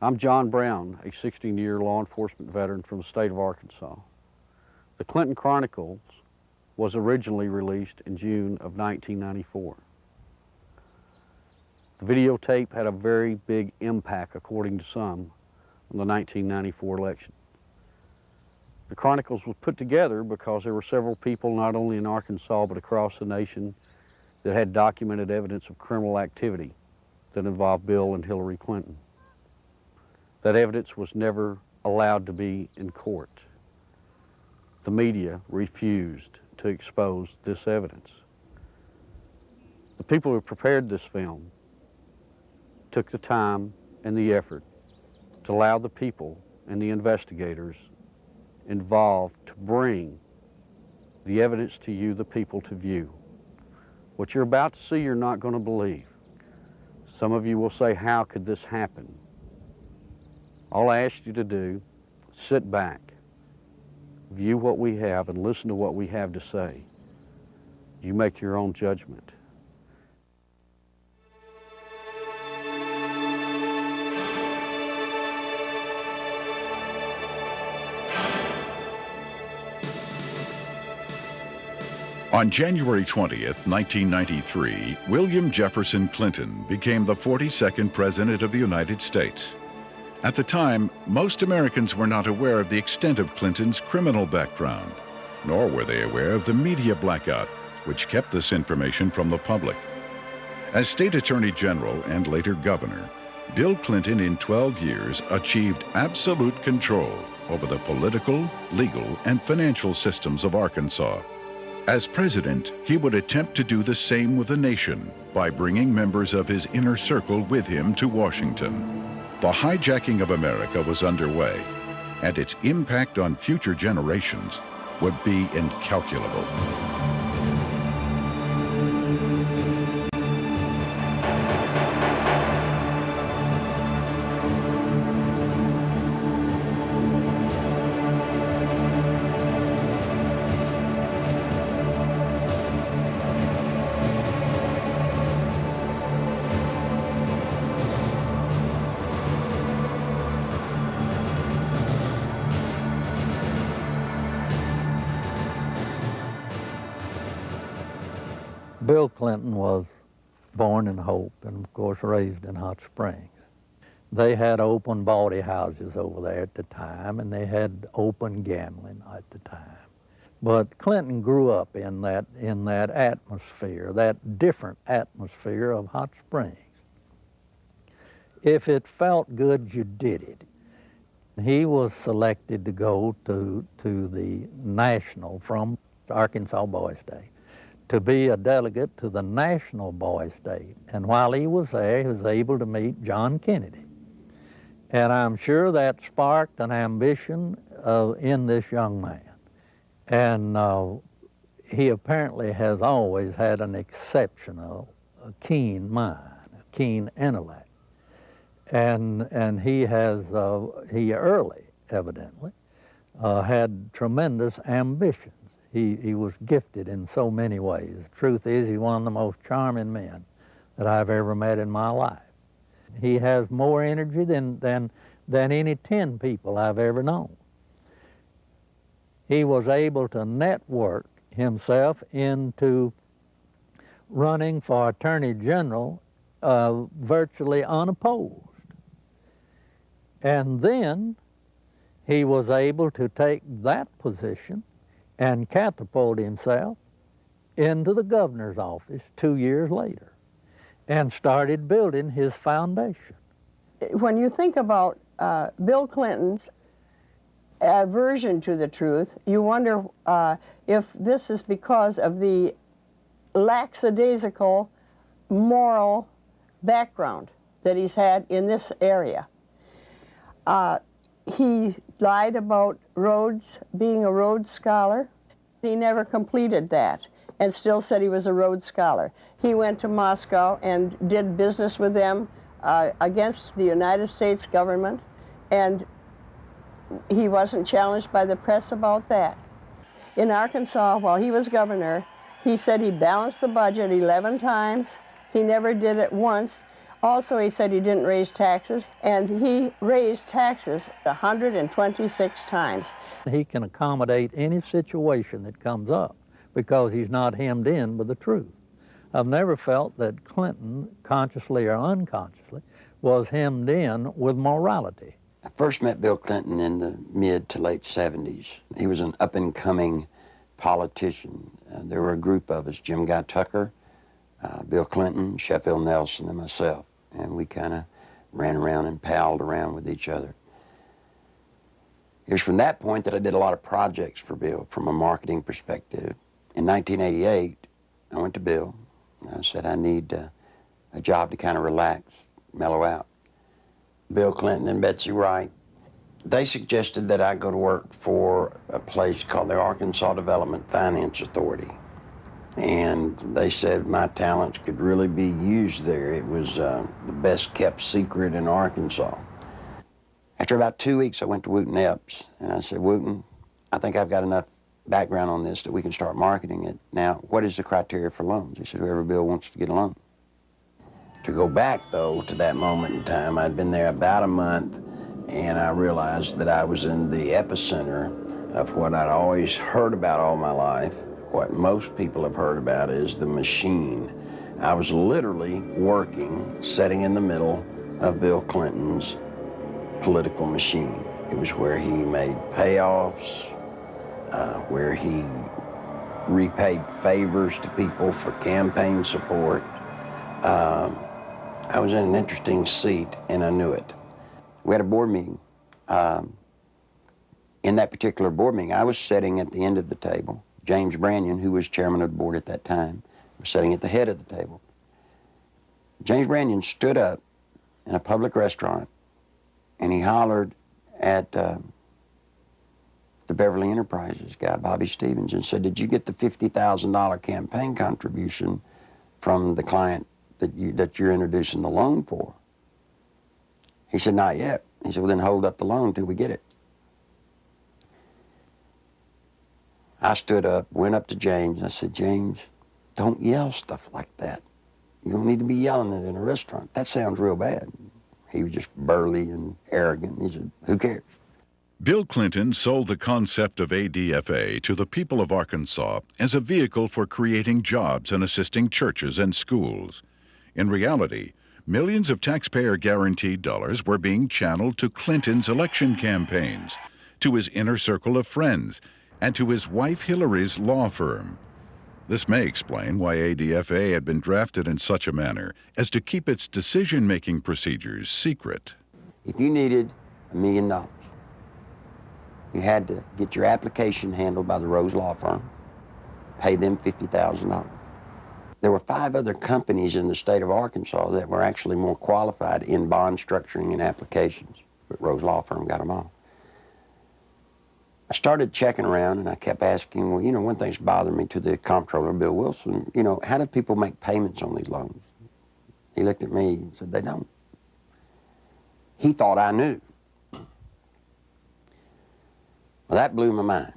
I'm John Brown, a 16-year law enforcement veteran from the state of Arkansas. The Clinton Chronicles was originally released in June of 1994. The videotape had a very big impact, according to some, on the 1994 election. The Chronicles was put together because there were several people, not only in Arkansas but across the nation, that had documented evidence of criminal activity that involved Bill and Hillary Clinton. That evidence was never allowed to be in court. The media refused to expose this evidence. The people who prepared this film took the time and the effort to allow the people and the investigators involved to bring the evidence to you, the people, to view. What you're about to see, you're not going to believe. Some of you will say, how could this happen? All I ask you to do, sit back, view what we have, and listen to what we have to say. You make your own judgment. On January 20th, 1993, William Jefferson Clinton became the 42nd President of the United States. At the time, most Americans were not aware of the extent of Clinton's criminal background, nor were they aware of the media blackout, which kept this information from the public. As State Attorney General and later Governor, Bill Clinton in 12 years achieved absolute control over the political, legal, and financial systems of Arkansas. As president, he would attempt to do the same with the nation by bringing members of his inner circle with him to Washington. The hijacking of America was underway, and its impact on future generations would be incalculable. Bill Clinton was born in Hope and, of course, raised in Hot Springs. They had open bawdy houses over there at the time, and they had open gambling at the time. But Clinton grew up in that atmosphere, that different atmosphere of Hot Springs. If it felt good, you did it. He was selected to go to the national from Arkansas Boys Day, to be a delegate to the National Boys Day. And while he was there, he was able to meet John Kennedy. And I'm sure that sparked an ambition in this young man. And he apparently has always had an exceptional, keen mind, a keen intellect. And he early, evidently, had tremendous ambitions. He was gifted in so many ways. The truth is, he's one of the most charming men that I've ever met in my life. He has more energy than any 10 people I've ever known. He was able to network himself into running for Attorney General virtually unopposed. And then he was able to take that position and catapult himself into the governor's office 2 years later and started building his foundation. When you think about Bill Clinton's aversion to the truth, you wonder if this is because of the lackadaisical moral background that he's had in this area. He lied about Rhodes, being a Rhodes Scholar. He never completed that and still said he was a Rhodes Scholar. He went to Moscow and did business with them against the United States government, and he wasn't challenged by the press about that. In Arkansas, while he was governor, he said he balanced the budget 11 times. He never did it once. Also, he said he didn't raise taxes, and he raised taxes 126 times. He can accommodate any situation that comes up because he's not hemmed in by the truth. I've never felt that Clinton, consciously or unconsciously, was hemmed in with morality. I first met Bill Clinton in the mid to late 70s. He was an up-and-coming politician. There were a group of us, Jim Guy Tucker, Bill Clinton, Sheffield Nelson, and myself. And we kind of ran around and palled around with each other. It was from that point that I did a lot of projects for Bill from a marketing perspective. In 1988, I went to Bill. I said, I need a job to kind of relax, mellow out. Bill Clinton and Betsy Wright, they suggested that I go to work for a place called the Arkansas Development Finance Authority. And they said my talents could really be used there. It was the best kept secret in Arkansas. After about 2 weeks, I went to Wooten Epps, and I said, Wooten, I think I've got enough background on this that we can start marketing it. Now, what is the criteria for loans? He said, whoever Bill wants to get a loan. To go back, though, to that moment in time, I'd been there about a month, and I realized that I was in the epicenter of what I'd always heard about all my life. What most people have heard about is the machine. I was literally working, sitting in the middle of Bill Clinton's political machine. It was where he made payoffs, where he repaid favors to people for campaign support. I was in an interesting seat, and I knew it. We had a board meeting. In that particular board meeting, I was sitting at the end of the table. James Brannion, who was chairman of the board at that time, was sitting at the head of the table. James Brannion stood up in a public restaurant, and he hollered at the Beverly Enterprises guy, Bobby Stevens, and said, did you get the $50,000 campaign contribution from the client that you're introducing the loan for? He said, not yet. He said, well, then hold up the loan till we get it. I stood up, went up to James, and I said, James, don't yell stuff like that. You don't need to be yelling it in a restaurant. That sounds real bad. He was just burly and arrogant. He said, who cares? Bill Clinton sold the concept of ADFA to the people of Arkansas as a vehicle for creating jobs and assisting churches and schools. In reality, millions of taxpayer-guaranteed dollars were being channeled to Clinton's election campaigns, to his inner circle of friends, and to his wife Hillary's law firm. This may explain why ADFA had been drafted in such a manner as to keep its decision-making procedures secret. If you needed $1 million, you had to get your application handled by the Rose Law Firm, pay them $50,000. There were 5 other companies in the state of Arkansas that were actually more qualified in bond structuring and applications, but Rose Law Firm got them all. I started checking around, and I kept asking, well, one thing's bothering me, to the comptroller, Bill Wilson, how do people make payments on these loans? He looked at me and said, they don't. He thought I knew. Well, that blew my mind.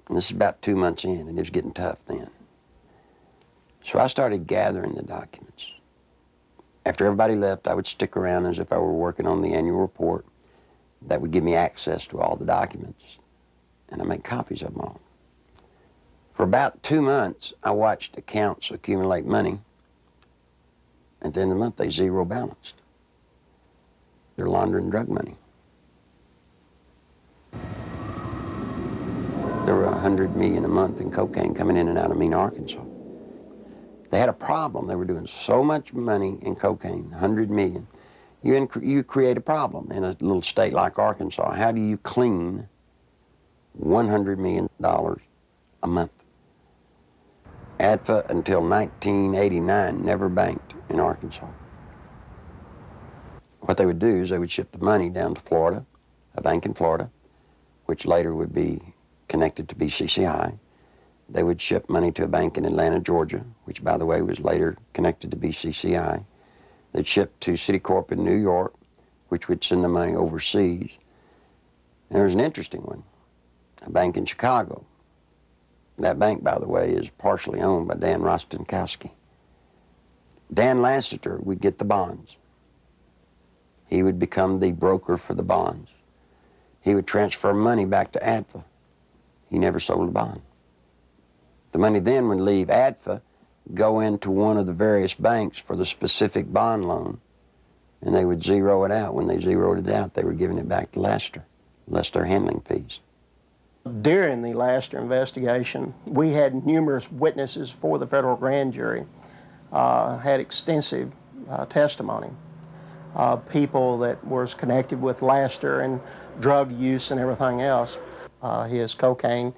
And this is about 2 months in, and it was getting tough then. So I started gathering the documents. After everybody left, I would stick around as if I were working on the annual report. That would give me access to all the documents, and I make copies of them all. For about 2 months, I watched accounts accumulate money. At the end of the month, they zero balanced. They're laundering drug money. There were $100 million a month in cocaine coming in and out of Mena, Arkansas. They had a problem. They were doing so much money in cocaine, $100 million. You create a problem in a little state like Arkansas. How do you clean $100 million a month? ADFA until 1989 never banked in Arkansas. What they would do is they would ship the money down to Florida, a bank in Florida, which later would be connected to BCCI. They would ship money to a bank in Atlanta, Georgia, which, by the way, was later connected to BCCI. They'd ship to Citicorp in New York, which would send the money overseas. And there was an interesting one, a bank in Chicago. That bank, by the way, is partially owned by Dan Rostenkowski. Dan Lassiter would get the bonds. He would become the broker for the bonds. He would transfer money back to ADFA. He never sold a bond. The money then would leave ADFA, go into one of the various banks for the specific bond loan, and they would zero it out. When they zeroed it out, they were giving it back to Lassiter, less their handling fees. During the Lassiter investigation, we had numerous witnesses for the federal grand jury, had extensive testimony. People that was connected with Lassiter and drug use and everything else. His cocaine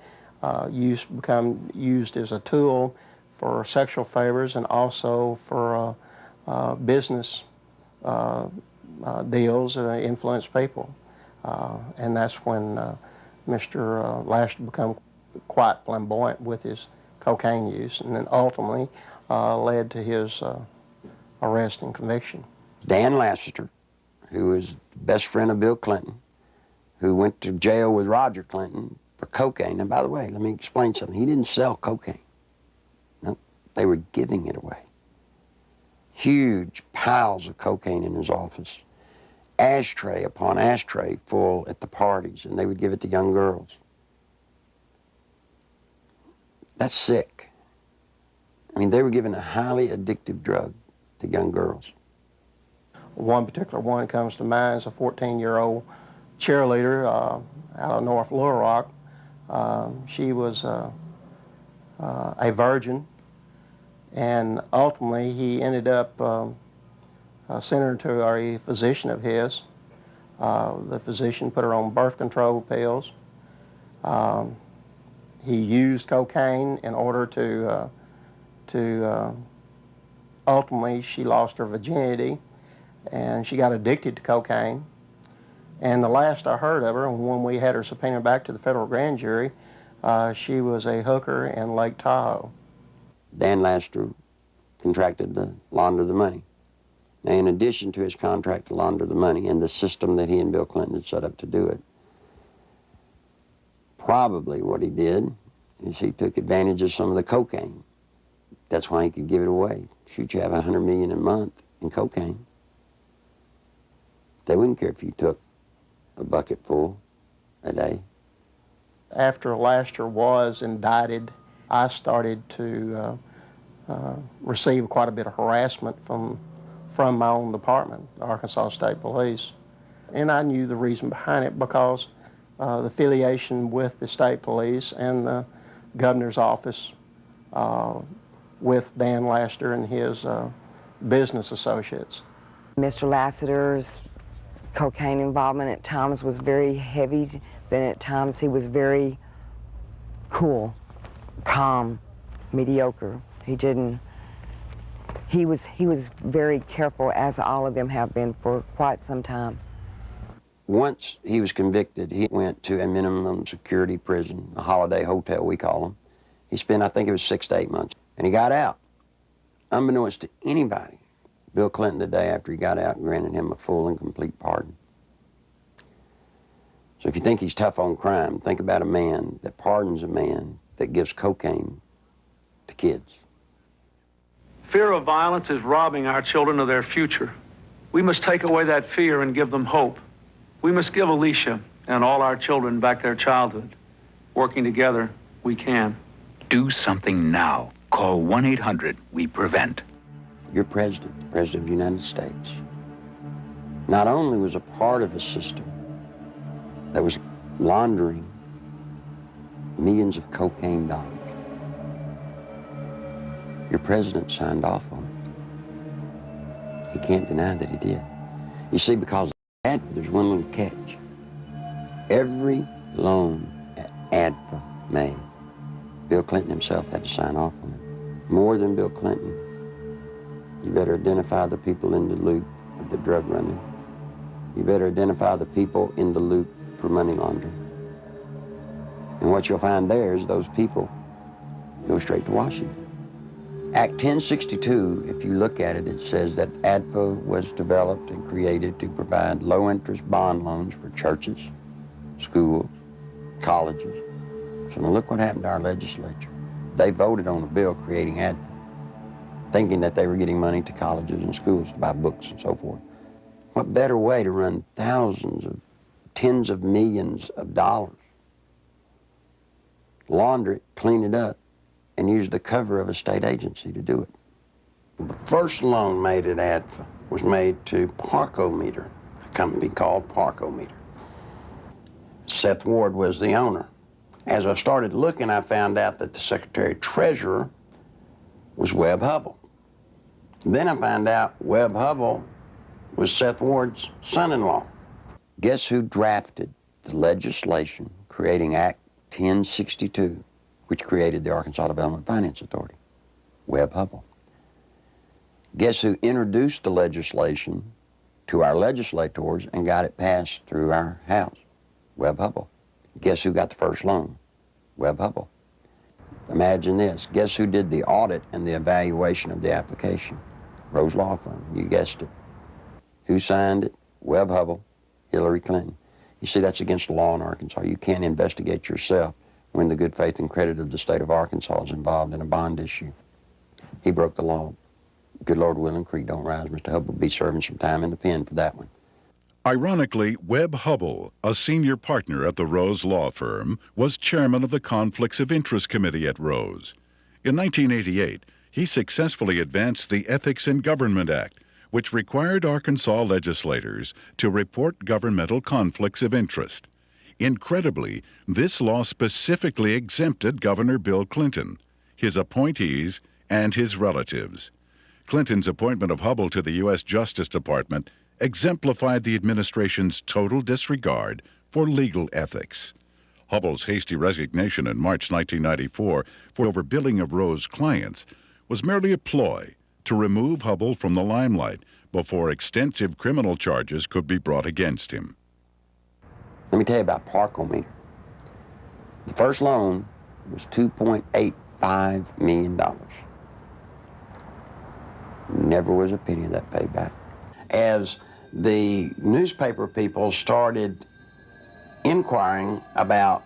use become used as a tool for sexual favors and also for business deals that influence people. And that's when Mr. Lassiter became quite flamboyant with his cocaine use, and then ultimately led to his arrest and conviction. Dan Lassiter, who was the best friend of Bill Clinton, who went to jail with Roger Clinton for cocaine. And by the way, let me explain something. He didn't sell cocaine. No, they were giving it away. Huge piles of cocaine in his office. Ashtray upon ashtray full at the parties, and they would give it to young girls. That's sick. I mean, they were giving a highly addictive drug to young girls. One particular one comes to mind is a 14-year-old cheerleader out of North Little Rock. She was a virgin, and ultimately he ended up sending her to a physician of his. The physician put her on birth control pills. He used cocaine in order to ultimately she lost her virginity, and she got addicted to cocaine. And the last I heard of her, when we had her subpoenaed back to the federal grand jury, she was a hooker in Lake Tahoe. Dan Lassiter contracted to launder the money. Now, in addition to his contract to launder the money and the system that he and Bill Clinton had set up to do it, probably what he did is he took advantage of some of the cocaine. That's why he could give it away. Shoot, you have $100 million a month in cocaine. They wouldn't care if you took a bucket full a day. After Lassiter was indicted, I started to receive quite a bit of harassment from my own department, the Arkansas State Police. And I knew the reason behind it because the affiliation with the state police and the governor's office with Dan Lassiter and his business associates. Mr. Lassiter's cocaine involvement at times was very heavy, then at times he was very cool, calm, mediocre. He was very careful, as all of them have been for quite some time. Once he was convicted, he went to a minimum security prison, a holiday hotel we call them. He spent, I think it was 6 to 8 months, and he got out. Unbeknownst to anybody, Bill Clinton, the day after he got out, granted him a full and complete pardon. So if you think he's tough on crime, think about a man that pardons a man that gives cocaine to kids. Fear of violence is robbing our children of their future. We must take away that fear and give them hope. We must give Alicia and all our children back their childhood. Working together, we can. Do something now. Call 1-800-WE-PREVENT. Your president, the president of the United States, not only was a part of a system that was laundering millions of cocaine dollars, your president signed off on it. He can't deny that he did. You see, because of that, there's one little catch. Every loan that ADFA made, Bill Clinton himself had to sign off on it. More than Bill Clinton, you better identify the people in the loop of the drug running. You better identify the people in the loop for money laundering. And what you'll find there is those people go straight to Washington. Act 1062, if you look at it, it says that ADFA was developed and created to provide low-interest bond loans for churches, schools, colleges. So now look what happened to our legislature. They voted on a bill creating ADFA. thinking that they were getting money to colleges and schools to buy books and so forth. What better way to run thousands of, tens of millions of dollars, launder it, clean it up, and use the cover of a state agency to do it. The first loan made at ADFA was made to Parkometer, a company called Parkometer. Seth Ward was the owner. As I started looking, I found out that the Secretary-Treasurer was Webb Hubbell. Then I found out Webb Hubbell was Seth Ward's son-in-law. Guess who drafted the legislation creating Act 1062, which created the Arkansas Development Finance Authority? Webb Hubbell. Guess who introduced the legislation to our legislators and got it passed through our House? Webb Hubbell. Guess who got the first loan? Webb Hubbell. Imagine this. Guess who did the audit and the evaluation of the application? Rose Law Firm. You guessed it. Who signed it? Webb Hubbell, Hillary Clinton. You see, that's against the law in Arkansas. You can't investigate yourself when the good faith and credit of the state of Arkansas is involved in a bond issue. He broke the law. Good Lord willing, creek don't rise. Mr. Hubbell will be serving some time in the pen for that one. Ironically, Webb Hubbell, a senior partner at the Rose Law Firm, was chairman of the Conflicts of Interest Committee at Rose. In 1988, he successfully advanced the Ethics in Government Act, which required Arkansas legislators to report governmental conflicts of interest. Incredibly, this law specifically exempted Governor Bill Clinton, his appointees, and his relatives. Clinton's appointment of Hubbell to the U.S. Justice Department exemplified the administration's total disregard for legal ethics. Hubbell's hasty resignation in March 1994 for overbilling of Rose clients was merely a ploy to remove Hubbell from the limelight before extensive criminal charges could be brought against him. Let me tell you about Parkometer. The first loan was $2.85 million. Never was a penny of that paid back. As the newspaper people started inquiring about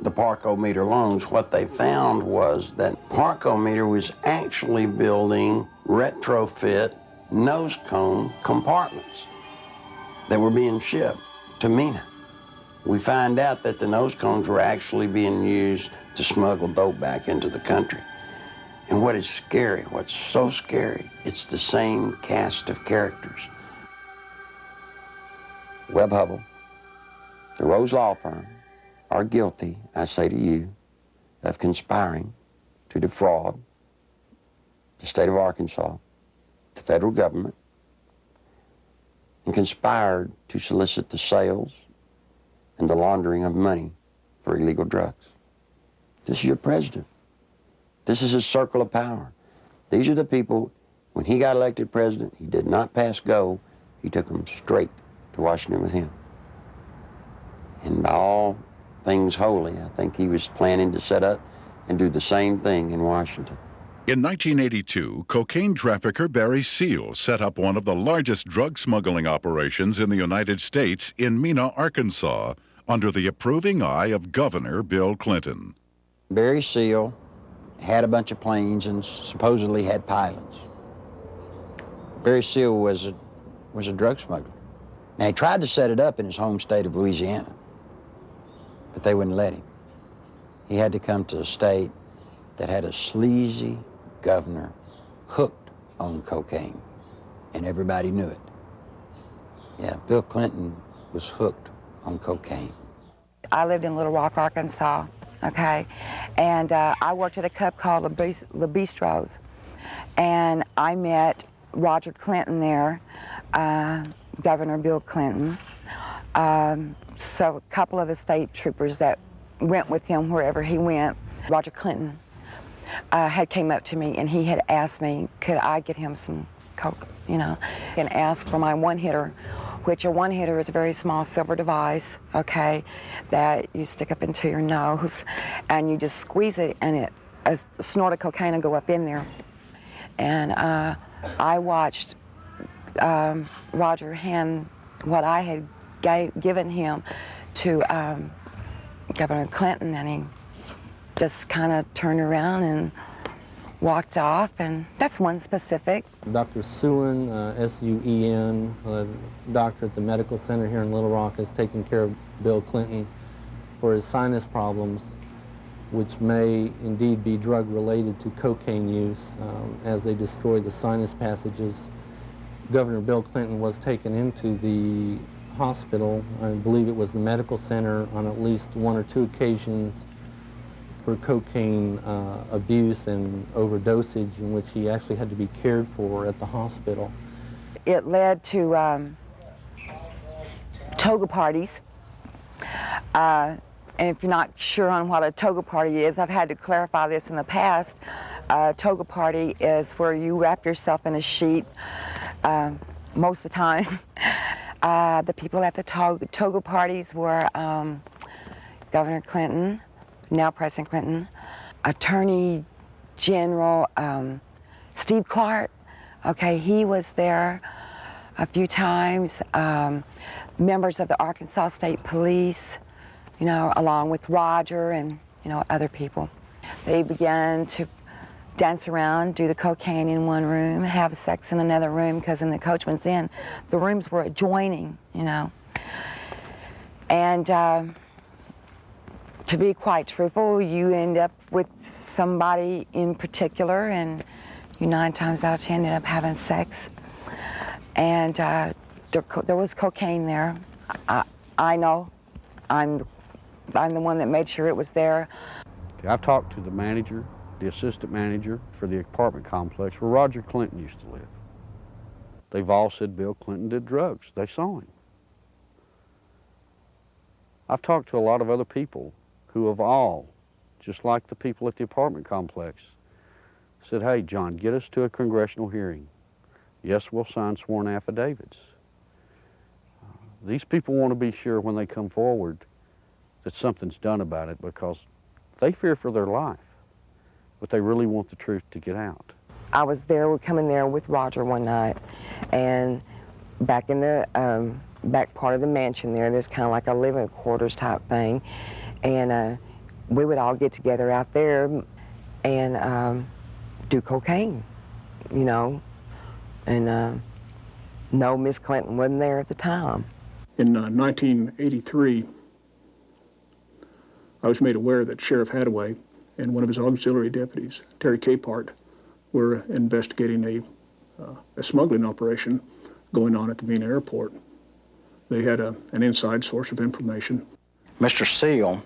the Parkometer loans, what they found was that Parkometer was actually building retrofit nose cone compartments that were being shipped to MENA. We find out that the nose cones were actually being used to smuggle dope back into the country. And what is scary, what's so scary, it's the same cast of characters. Webb Hubbell, the Rose Law Firm, are guilty, I say to you, of conspiring to defraud the state of Arkansas, the federal government, and conspired to solicit the sales and the laundering of money for illegal drugs. This is your president. This is his circle of power. These are the people, when he got elected president, he did not pass go. He took them straight to Washington with him. And by all things holy, I think he was planning to set up and do the same thing in Washington. In 1982, cocaine trafficker Barry Seal set up one of the largest drug smuggling operations in the United States in Mena, Arkansas, under the approving eye of Governor Bill Clinton. Barry Seal had a bunch of planes and supposedly had pilots. Barry Seal was a drug smuggler. Now, he tried to set it up in his home state of Louisiana, but they wouldn't let him. He had to come to a state that had a sleazy governor hooked on cocaine, and everybody knew it. Yeah, Bill Clinton was hooked on cocaine. I lived in Little Rock, Arkansas, okay? And I worked at a club called Le Bistros, and I met Roger Clinton there, Governor Bill Clinton, so a couple of the state troopers that went with him wherever he went. Roger Clinton had came up to me and he had asked me, could I get him some coke, you know, and asked for my one-hitter, which a one-hitter is a very small silver device, okay, that you stick up into your nose and you just squeeze it and a snort of cocaine will go up in there. And I watched Roger hand what I had given him to Governor Clinton, and he just kind of turned around and walked off, and that's one specific. Dr. Suen, S-U-E-N, doctor at the medical center here in Little Rock, has taken care of Bill Clinton for his sinus problems, which may indeed be drug-related to cocaine use as they destroy the sinus passages. Governor Bill Clinton was taken into the hospital, I believe it was the medical center, on at least one or two occasions for cocaine abuse and overdosage, in which he actually had to be cared for at the hospital. It led to toga parties. And if you're not sure on what a toga party is, I've had to clarify this in the past. A toga party is where you wrap yourself in a sheet most of the time. The people at the toga parties were Governor Clinton, now President Clinton, Attorney General Steve Clark. Okay, he was there a few times. Members of the Arkansas State Police, you know, along with Roger and, you know, other people. They began to dance around, do the cocaine in one room, have sex in another room, because in the Coachman's Inn, the rooms were adjoining, you know. And to be quite truthful, you end up with somebody in particular, and you 9 times out of 10 end up having sex. And there was cocaine there. I know. I'm the one that made sure it was there. I've talked to the manager, the assistant manager for the apartment complex where Roger Clinton used to live. They've all said Bill Clinton did drugs. They saw him. I've talked to a lot of other people who have all, just like the people at the apartment complex, said, hey, John, get us to a congressional hearing. Yes, we'll sign sworn affidavits. These people want to be sure when they come forward that something's done about it, because they fear for their life, but they really want the truth to get out. I was there, we're coming there with Roger one night, and back in the back part of the mansion there's kind of like a living quarters type thing, and we would all get together out there and do cocaine, you know, and no, Miss Clinton wasn't there at the time. In 1983, I was made aware that Sheriff Hadaway and one of his auxiliary deputies, Terry Capehart, were investigating a smuggling operation going on at the Mena Airport. They had an inside source of information. Mr. Seal,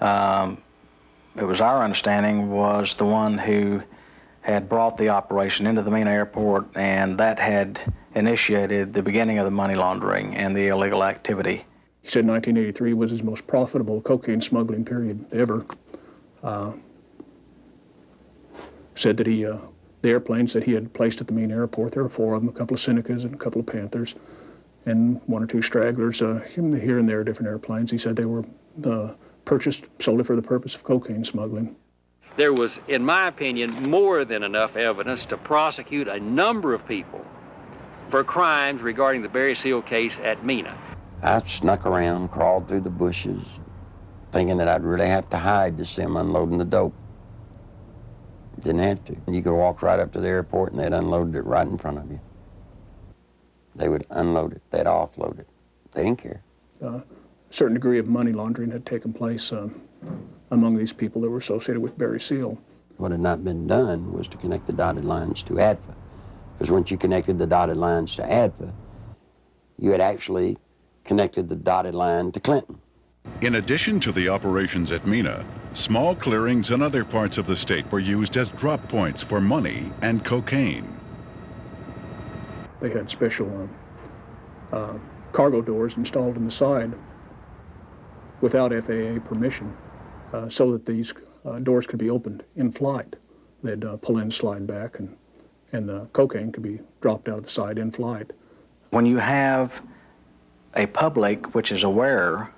it was our understanding, was the one who had brought the operation into the Mena Airport, and that had initiated the beginning of the money laundering and the illegal activity. He said 1983 was his most profitable cocaine smuggling period ever. Said that the airplanes that he had placed at the Mena Airport, there were 4 of them, a couple of Senecas and a couple of Panthers, and 1 or 2 stragglers, here and there, different airplanes. He said they were purchased solely for the purpose of cocaine smuggling. There was, in my opinion, more than enough evidence to prosecute a number of people for crimes regarding the Barry Seal case at Mena. I snuck around, crawled through the bushes, thinking that I'd really have to hide to see them unloading the dope. Didn't have to. You could walk right up to the airport and they'd unload it right in front of you. They would unload it, they'd offload it. They didn't care. A certain degree of money laundering had taken place among these people that were associated with Barry Seal. What had not been done was to connect the dotted lines to ADFA. Because once you connected the dotted lines to ADFA, you had actually connected the dotted line to Clinton. In addition to the operations at Mena, small clearings in other parts of the state were used as drop points for money and cocaine. They had special cargo doors installed in the side without FAA permission, so that these doors could be opened in flight. They'd pull in, slide back, and the cocaine could be dropped out of the side in flight. When you have a public which is aware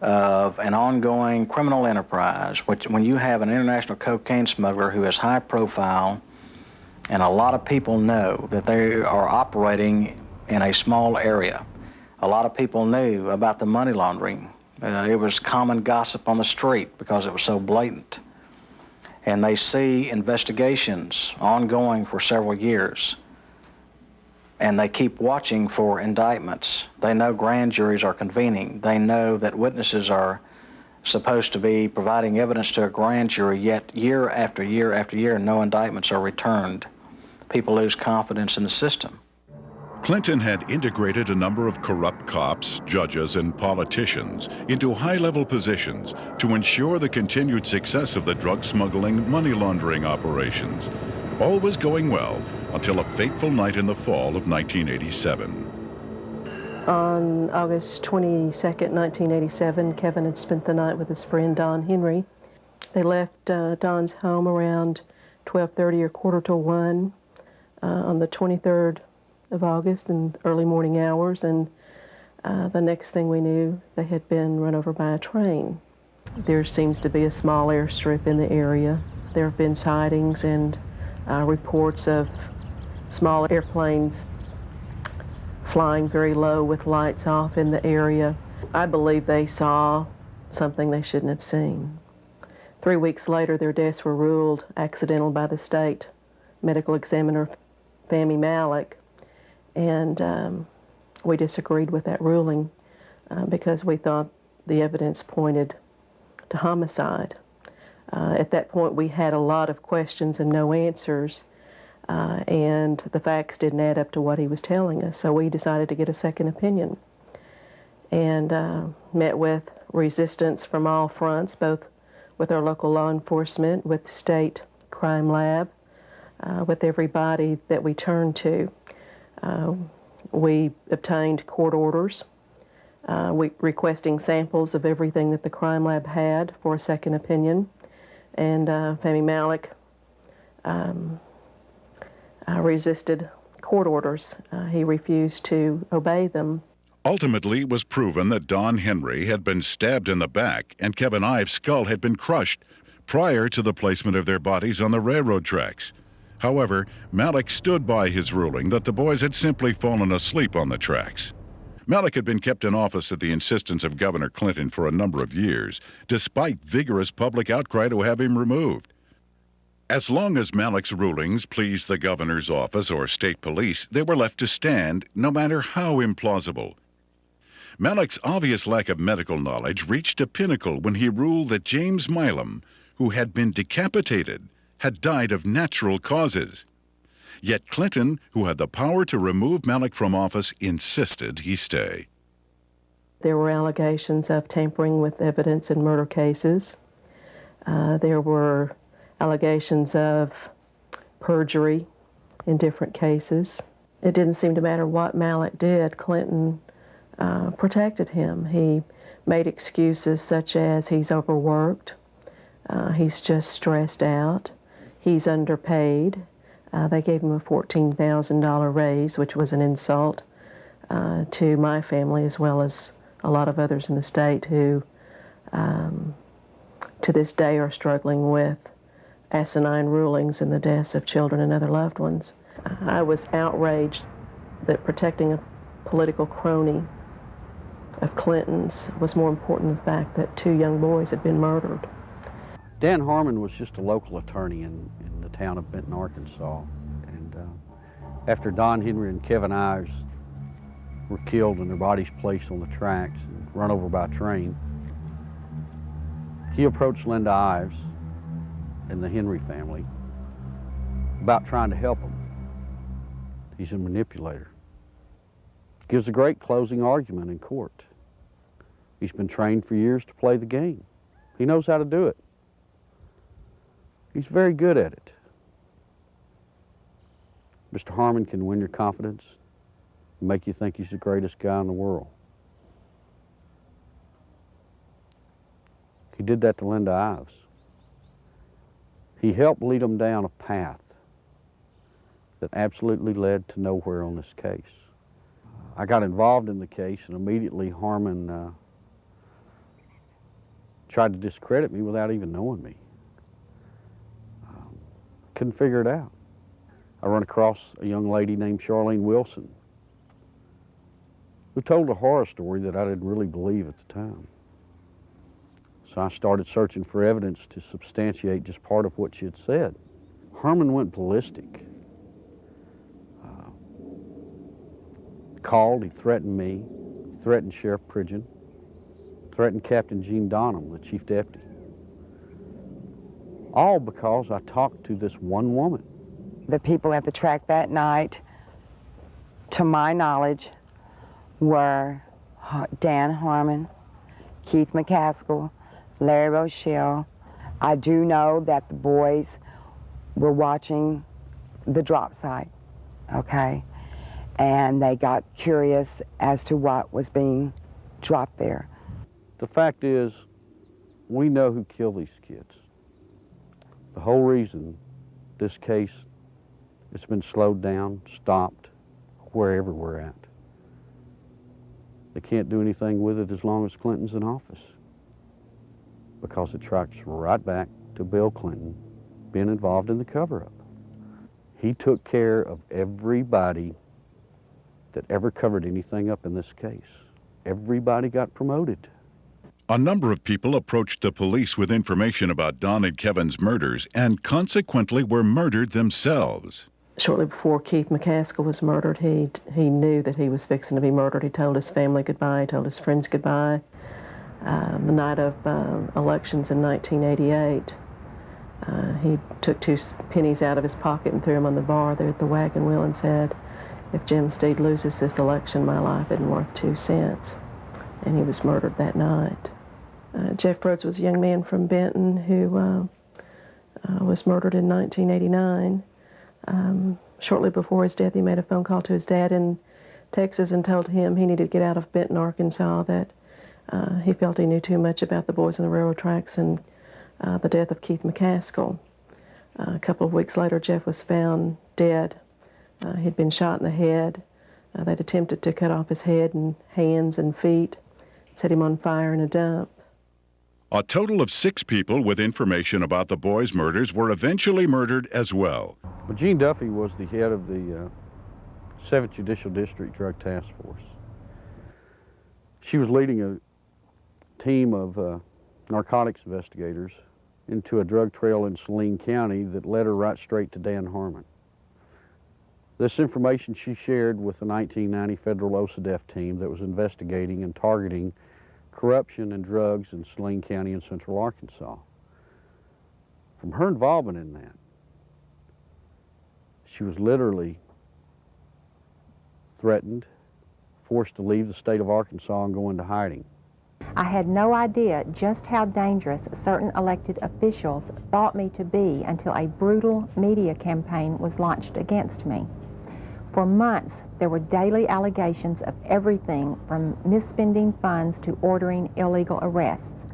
of an ongoing criminal enterprise, when you have an international cocaine smuggler who is high profile, and a lot of people know that they are operating in a small area. A lot of people knew about the money laundering. It was common gossip on the street because it was so blatant. and they see investigations ongoing for several years, and they keep watching for indictments. They know grand juries are convening. They know that witnesses are supposed to be providing evidence to a grand jury, yet year after year after year, no indictments are returned. People lose confidence in the system. Clinton had integrated a number of corrupt cops, judges, and politicians into high-level positions to ensure the continued success of the drug smuggling, money laundering operations. All was going well until a fateful night in the fall of 1987. On August 22nd, 1987, Kevin had spent the night with his friend Don Henry. They left Don's home around 12:30 or quarter to 1 on the 23rd of August in early morning hours, and the next thing we knew, they had been run over by a train. There seems to be a small airstrip in the area. There have been sightings and reports of small airplanes flying very low with lights off in the area. I believe they saw something they shouldn't have seen. 3 weeks later, their deaths were ruled accidental by the state medical examiner, Fahmy Malek, and we disagreed with that ruling because we thought the evidence pointed to homicide. At that point, we had a lot of questions and no answers, and the facts didn't add up to what he was telling us, so we decided to get a second opinion and met with resistance from all fronts, both with our local law enforcement, with the state crime lab, with everybody that we turned to. We obtained court orders requesting samples of everything that the crime lab had for a second opinion, and Fahmy Malek resisted court orders. He refused to obey them. Ultimately, it was proven that Don Henry had been stabbed in the back and Kevin Ives' skull had been crushed prior to the placement of their bodies on the railroad tracks. However, Malek stood by his ruling that the boys had simply fallen asleep on the tracks. Malek had been kept in office at the insistence of Governor Clinton for a number of years, despite vigorous public outcry to have him removed. As long as Malek's rulings pleased the governor's office or state police, they were left to stand, no matter how implausible. Malek's obvious lack of medical knowledge reached a pinnacle when he ruled that James Milam, who had been decapitated, had died of natural causes. Yet Clinton, who had the power to remove Malek from office, insisted he stay. There were allegations of tampering with evidence in murder cases. There were allegations of perjury in different cases. It didn't seem to matter what Malek did, Clinton protected him. He made excuses such as he's overworked, he's just stressed out, he's underpaid. They gave him a $14,000 raise, which was an insult to my family as well as a lot of others in the state who to this day are struggling with asinine rulings in the deaths of children and other loved ones. I was outraged that protecting a political crony of Clinton's was more important than the fact that 2 young boys had been murdered. Dan Harmon was just a local attorney in the town of Benton, Arkansas. And after Don Henry and Kevin Ives were killed and their bodies placed on the tracks and run over by a train, he approached Linda Ives and the Henry family about trying to help them. He's a manipulator. Gives a great closing argument in court. He's been trained for years to play the game. He knows how to do it. He's very good at it. Mr. Harmon can win your confidence and make you think he's the greatest guy in the world. He did that to Linda Ives. He helped lead them down a path that absolutely led to nowhere on this case. I got involved in the case, and immediately Harmon tried to discredit me without even knowing me. Couldn't figure it out. I run across a young lady named Charlene Wilson who told a horror story that I didn't really believe at the time. So I started searching for evidence to substantiate just part of what she had said. Herman went ballistic. Called, he threatened me, threatened Sheriff Pridgeon, threatened Captain Gene Donham, the chief deputy. All because I talked to this one woman. The people at the track that night, to my knowledge, were Dan Harmon, Keith McCaskill, Larry Rochelle. I do know that the boys were watching the drop site, okay? And they got curious as to what was being dropped there. The fact is, we know who killed these kids. The whole reason this case has been slowed down, stopped, wherever we're at. They can't do anything with it as long as Clinton's in office, because it tracks right back to Bill Clinton being involved in the cover-up. He took care of everybody that ever covered anything up in this case. Everybody got promoted. A number of people approached the police with information about Don and Kevin's murders and consequently were murdered themselves. Shortly before Keith McCaskill was murdered, he knew that he was fixing to be murdered. He told his family goodbye, he told his friends goodbye. The night of elections in 1988, he took 2 pennies out of his pocket and threw them on the bar there at the Wagon Wheel and said, "If Jim Steed loses this election, my life isn't worth 2 cents." And he was murdered that night. Jeff Rhodes was a young man from Benton who was murdered in 1989. Shortly before his death, he made a phone call to his dad in Texas and told him he needed to get out of Benton, Arkansas, that he felt he knew too much about the boys on the railroad tracks and the death of Keith McCaskill. A couple of weeks later, Jeff was found dead. He'd been shot in the head. They'd attempted to cut off his head and hands and feet, set him on fire in a dump. A total of 6 people with information about the boys' murders were eventually murdered as well. Well, Jean Duffy was the head of the 7th Judicial District Drug Task Force. She was leading a team of narcotics investigators into a drug trail in Saline County that led her right straight to Dan Harmon. This information she shared with the 1990 federal OCDETF team that was investigating and targeting corruption and drugs in Saline County in central Arkansas. From her involvement in that, she was literally threatened, forced to leave the state of Arkansas and go into hiding. I had no idea just how dangerous certain elected officials thought me to be until a brutal media campaign was launched against me. For months, there were daily allegations of everything from misspending funds to ordering illegal arrests.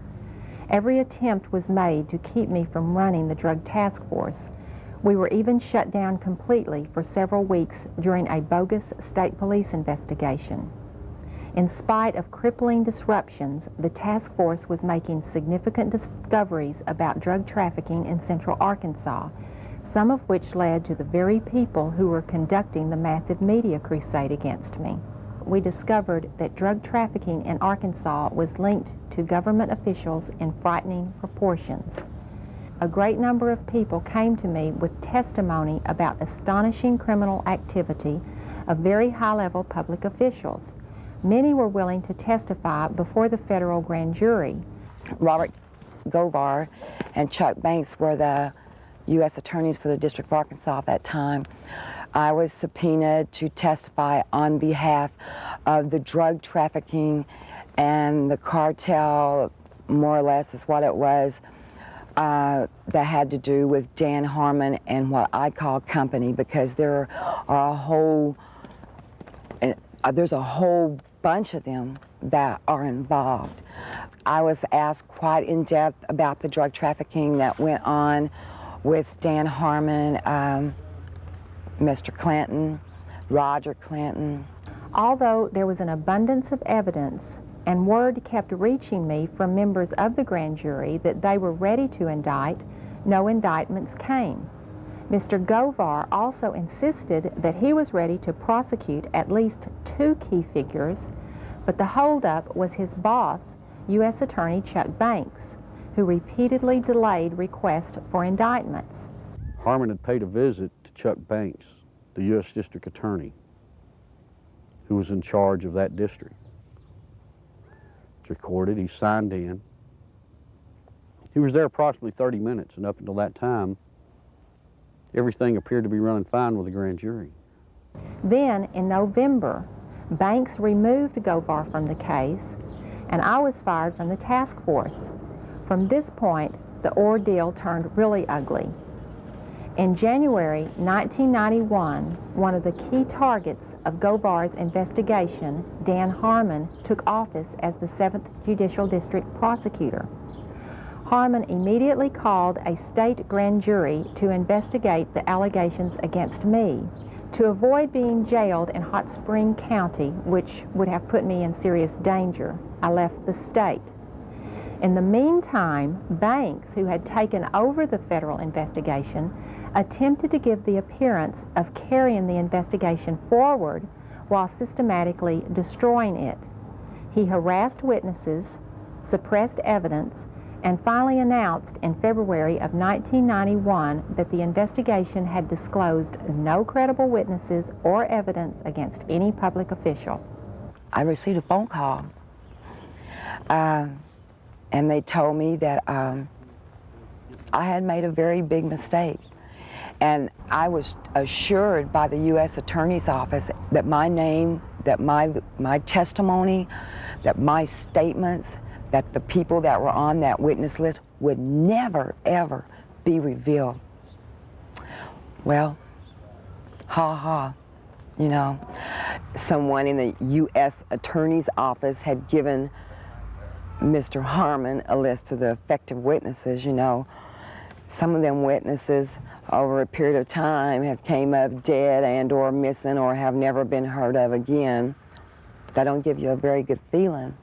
Every attempt was made to keep me from running the drug task force. We were even shut down completely for several weeks during a bogus state police investigation. In spite of crippling disruptions, the task force was making significant discoveries about drug trafficking in central Arkansas, some of which led to the very people who were conducting the massive media crusade against me. We discovered that drug trafficking in Arkansas was linked to government officials in frightening proportions. A great number of people came to me with testimony about astonishing criminal activity of very high-level public officials. Many were willing to testify before the federal grand jury. Robert Govar and Chuck Banks were the U.S. attorneys for the District of Arkansas at that time. I was subpoenaed to testify on behalf of the drug trafficking and the cartel, more or less is what it was, that had to do with Dan Harmon and what I call company, because there are there's a whole bunch of them that are involved. I was asked quite in depth about the drug trafficking that went on with Dan Harmon, Mr. Clinton, Roger Clinton. Although there was an abundance of evidence and word kept reaching me from members of the grand jury that they were ready to indict, no indictments came. Mr. Govar also insisted that he was ready to prosecute at least 2 key figures, but the holdup was his boss, U.S. Attorney Chuck Banks. who repeatedly delayed requests for indictments. Harmon had paid a visit to Chuck Banks, the U.S. District Attorney, who was in charge of that district. It's recorded, he signed in. He was there approximately 30 minutes, and up until that time, everything appeared to be running fine with the grand jury. Then, in November, Banks removed Govar from the case, and I was fired from the task force. From this point, the ordeal turned really ugly. In January 1991, one of the key targets of Govar's investigation, Dan Harmon, took office as the 7th Judicial District Prosecutor. Harmon immediately called a state grand jury to investigate the allegations against me. To avoid being jailed in Hot Spring County, which would have put me in serious danger, I left the state. In the meantime, Banks, who had taken over the federal investigation, attempted to give the appearance of carrying the investigation forward while systematically destroying it. He harassed witnesses, suppressed evidence, and finally announced in February of 1991 that the investigation had disclosed no credible witnesses or evidence against any public official. I received a phone call, and they told me that I had made a very big mistake. And I was assured by the U.S. Attorney's Office that my name, that my testimony, that my statements, that the people that were on that witness list would never, ever be revealed. Well, you know, someone in the U.S. Attorney's Office had given Mr. Harmon a list of the effective witnesses, you know. Some of them witnesses over a period of time have came up dead and or missing or have never been heard of again. That don't give you a very good feeling.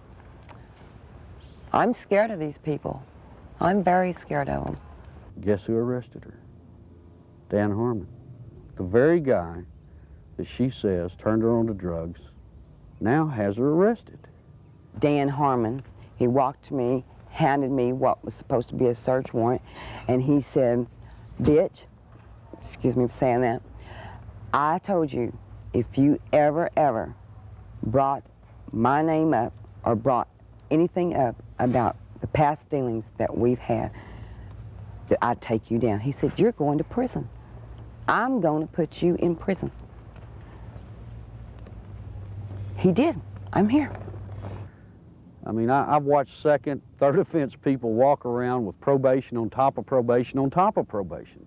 I'm scared of these people. I'm very scared of them. Guess who arrested her? Dan Harmon. The very guy that she says turned her onto drugs now has her arrested. Dan Harmon, he walked to me, handed me what was supposed to be a search warrant, and he said, "Bitch," excuse me for saying that, "I told you if you ever brought my name up or brought anything up about the past dealings that we've had, that I'd take you down." He said, "You're going to prison. I'm going to put you in prison." He did. I'm here. I mean, I've watched second, third offense people walk around with probation on top of probation on top of probation.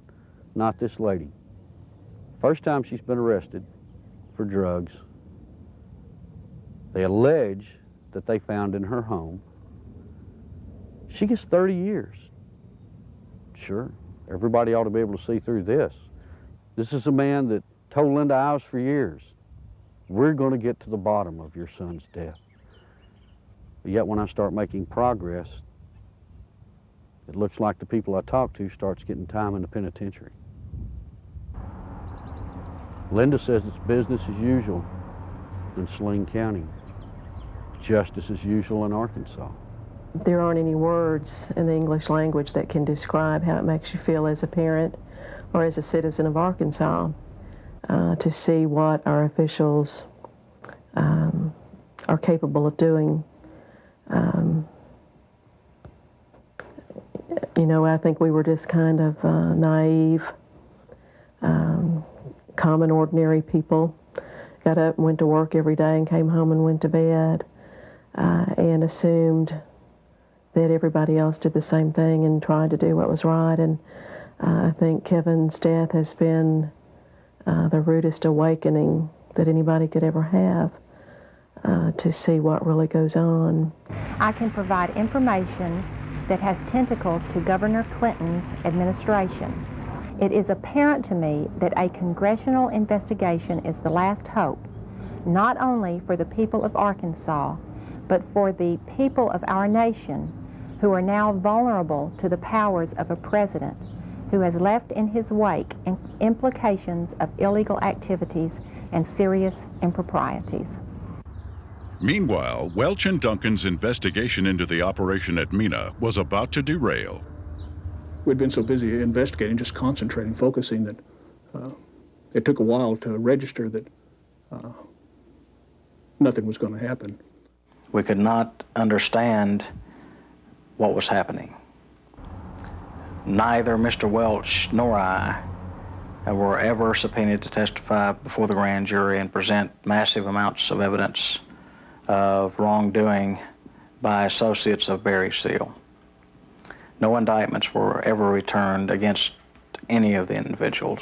Not this lady. First time she's been arrested for drugs. They allege that they found in her home. She gets 30 years. Sure, everybody ought to be able to see through this. This is a man that told Linda Ives for years, "We're going to get to the bottom of your son's death." But yet when I start making progress, it looks like the people I talk to starts getting time in the penitentiary. Linda says it's business as usual in Saline County, justice as usual in Arkansas. There aren't any words in the English language that can describe how it makes you feel as a parent or as a citizen of Arkansas to see what our officials are capable of doing. You know, I think we were just kind of naive, common, ordinary people. Got up and went to work every day and came home and went to bed and assumed that everybody else did the same thing and tried to do what was right. And I think Kevin's death has been the rudest awakening that anybody could ever have to see what really goes on. I can provide information that has tentacles to Governor Clinton's administration. It is apparent to me that a congressional investigation is the last hope, not only for the people of Arkansas, but for the people of our nation who are now vulnerable to the powers of a president who has left in his wake implications of illegal activities and serious improprieties. Meanwhile, Welch and Duncan's investigation into the operation at Mina was about to derail. We'd been so busy investigating, just concentrating, focusing, that it took a while to register that nothing was going to happen. We could not understand what was happening. Neither Mr. Welch nor I were ever subpoenaed to testify before the grand jury and present massive amounts of evidence of wrongdoing by associates of Barry Seal. No indictments were ever returned against any of the individuals,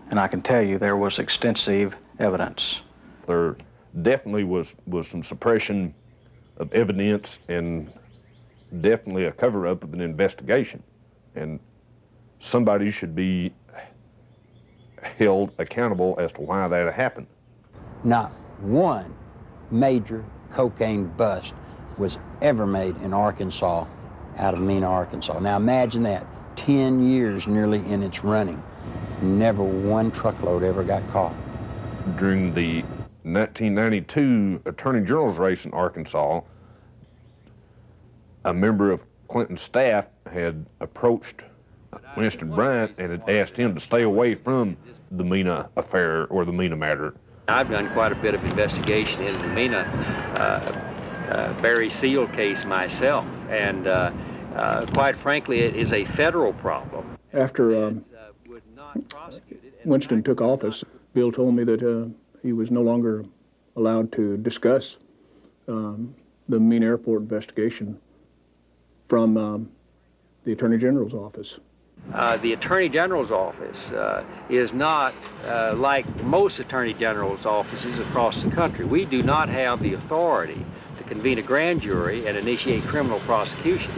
and I can tell you there was extensive evidence. There definitely was some suppression of evidence and definitely a cover-up of an investigation, and somebody should be held accountable as to why that happened. Not one major cocaine bust was ever made in Arkansas out of Mina, Arkansas. Now imagine that, 10 years nearly in its running. Never one truckload ever got caught. During the 1992 Attorney General's race in Arkansas, a member of Clinton's staff had approached Winston Bryant and had asked him to stay away from the Mina affair or the Mina matter. I've done quite a bit of investigation into the Mina Barry Seal case myself, and quite frankly, it is a federal problem. After Winston took office, Bill told me that he was no longer allowed to discuss the Mina Airport investigation from the Attorney General's office. The Attorney General's office is not like most Attorney General's offices across the country. We do not have the authority to convene a grand jury and initiate criminal prosecution.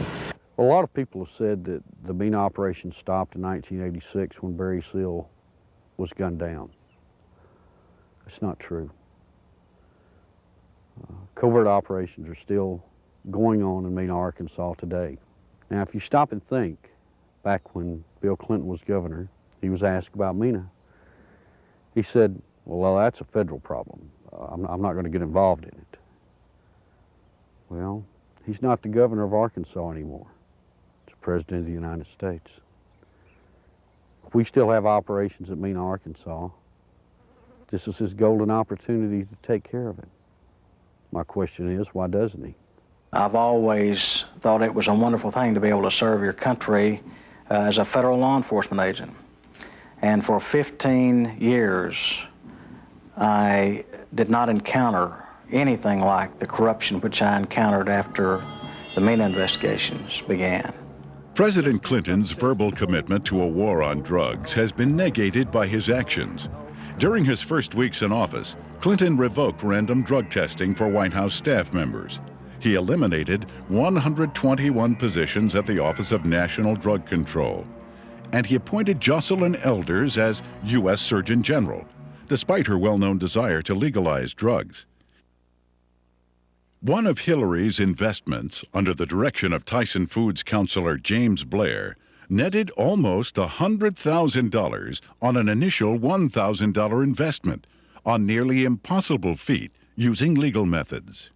A lot of people have said that the Mina operation stopped in 1986 when Barry Seal was gunned down. It's not true. Covert operations are still going on in Mina, Arkansas today. Now, if you stop and think, back when Bill Clinton was governor, he was asked about Mina. He said, well, that's a federal problem. I'm not going to get involved in it. Well, he's not the governor of Arkansas anymore. He's the president of the United States. We still have operations at Mina, Arkansas. This is his golden opportunity to take care of it. My question is, why doesn't he? I've always thought it was a wonderful thing to be able to serve your country as a federal law enforcement agent. And for 15 years, I did not encounter anything like the corruption which I encountered after the Mina investigations began. President Clinton's verbal commitment to a war on drugs has been negated by his actions. During his first weeks in office, Clinton revoked random drug testing for White House staff members. He eliminated 121 positions at the Office of National Drug Control. And he appointed Jocelyn Elders as U.S. Surgeon General, despite her well-known desire to legalize drugs. One of Hillary's investments, under the direction of Tyson Foods counselor James Blair, netted almost $100,000 on an initial $1,000 investment, a nearly impossible feat using legal methods.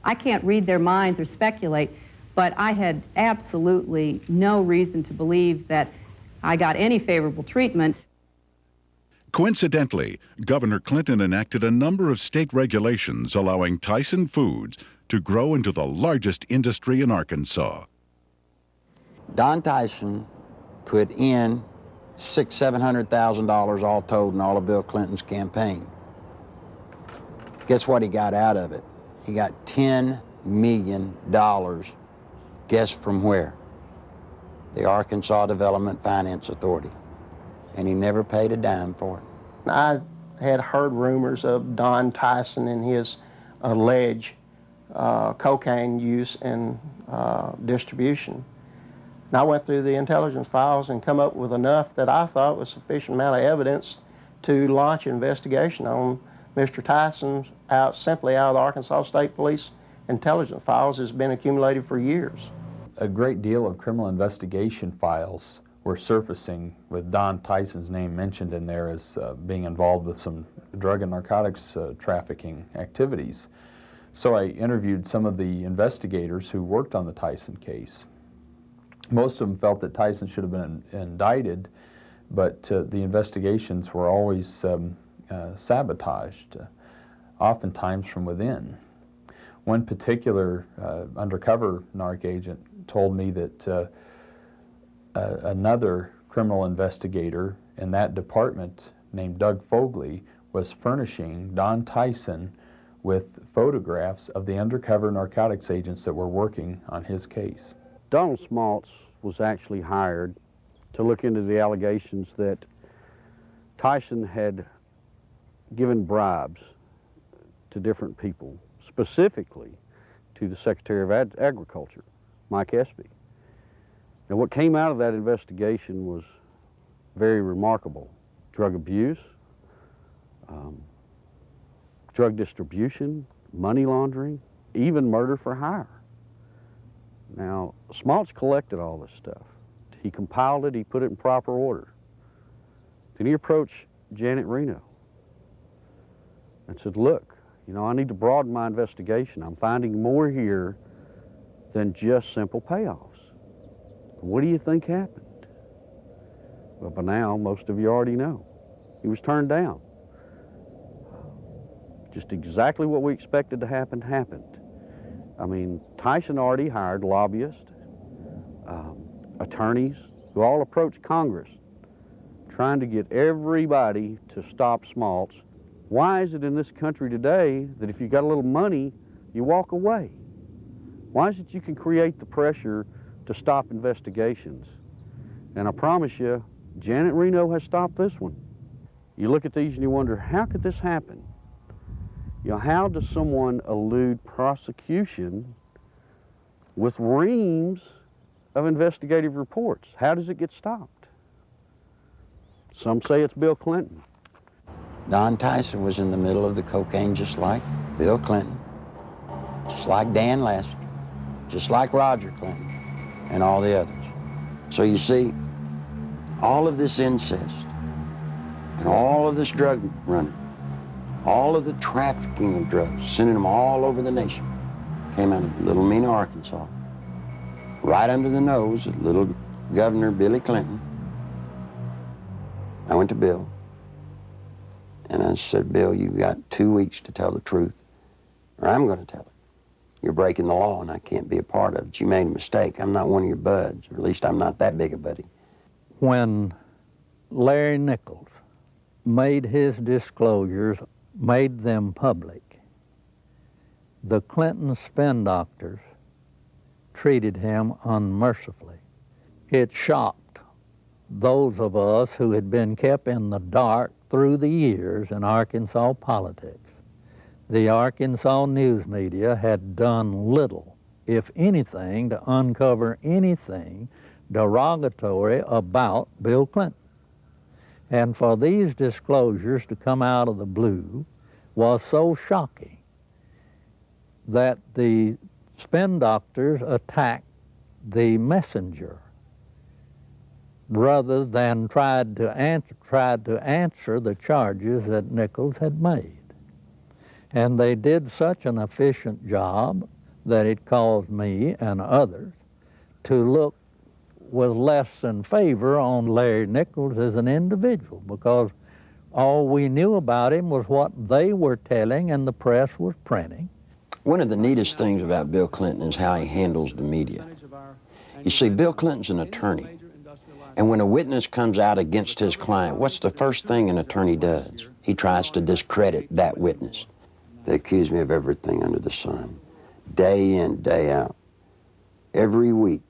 I can't read their minds or speculate, but I had absolutely no reason to believe that I got any favorable treatment. Coincidentally, Governor Clinton enacted a number of state regulations allowing Tyson Foods to grow into the largest industry in Arkansas. Don Tyson put in $600,000-$700,000 all told in all of Bill Clinton's campaign. Guess what he got out of it? He got $10 million. Guess from where? The Arkansas Development Finance Authority. And he never paid a dime for it. I had heard rumors of Don Tyson and his alleged cocaine use and distribution. And I went through the intelligence files and come up with enough that I thought was sufficient amount of evidence to launch an investigation on Mr. Tyson simply out of the Arkansas State Police intelligence files has been accumulated for years. A great deal of criminal investigation files were surfacing with Don Tyson's name mentioned in there as being involved with some drug and narcotics trafficking activities. So I interviewed some of the investigators who worked on the Tyson case. Most of them felt that Tyson should have been indicted, but the investigations were always sabotaged, oftentimes from within. One particular undercover narc agent told me that another criminal investigator in that department named Doug Fogley was furnishing Don Tyson with photographs of the undercover narcotics agents that were working on his case. Donald Smaltz was actually hired to look into the allegations that Tyson had given bribes to different people, specifically to the Secretary of Agriculture, Mike Espy. Now, what came out of that investigation was very remarkable. Drug abuse, drug distribution, money laundering, even murder for hire. Now, Smaltz collected all this stuff. He compiled it, he put it in proper order. Then he approached Janet Reno and said, look, you know, I need to broaden my investigation. I'm finding more here than just simple payoffs. What do you think happened? Well, by now, most of you already know. He was turned down. Just exactly what we expected to happen happened. I mean, Tyson already hired lobbyists, attorneys, who all approached Congress trying to get everybody to stop Smaltz. Why is it in this country today that if you got a little money, you walk away? Why is it you can create the pressure to stop investigations? And I promise you, Janet Reno has stopped this one. You look at these and you wonder, how could this happen? You know, how does someone elude prosecution with reams of investigative reports? How does it get stopped? Some say it's Bill Clinton. Don Tyson was in the middle of the cocaine just like Bill Clinton, just like Dan Lester, just like Roger Clinton, and all the others. So you see, all of this incest and all of this drug running, all of the trafficking of drugs, sending them all over the nation, came out of Little Mena, Arkansas, right under the nose of little Governor Billy Clinton. I went to Bill, and I said, Bill, you've got 2 weeks to tell the truth, or I'm going to tell it. You're breaking the law, and I can't be a part of it. You made a mistake. I'm not one of your buds, or at least I'm not that big a buddy. When Larry Nichols made his disclosures, made them public, the Clinton spin doctors treated him unmercifully. It shocked those of us who had been kept in the dark through the years in Arkansas politics. The Arkansas news media had done little, if anything, to uncover anything derogatory about Bill Clinton. And for these disclosures to come out of the blue was so shocking that the spin doctors attacked the messenger rather than tried to answer the charges that Nichols had made. And they did such an efficient job that it caused me and others to look with less than favor on Larry Nichols as an individual, because all we knew about him was what they were telling and the press was printing. One of the neatest things about Bill Clinton is how he handles the media. You see, Bill Clinton's an attorney, and when a witness comes out against his client, what's the first thing an attorney does? He tries to discredit that witness. They accuse me of everything under the sun, day in, day out. Every week,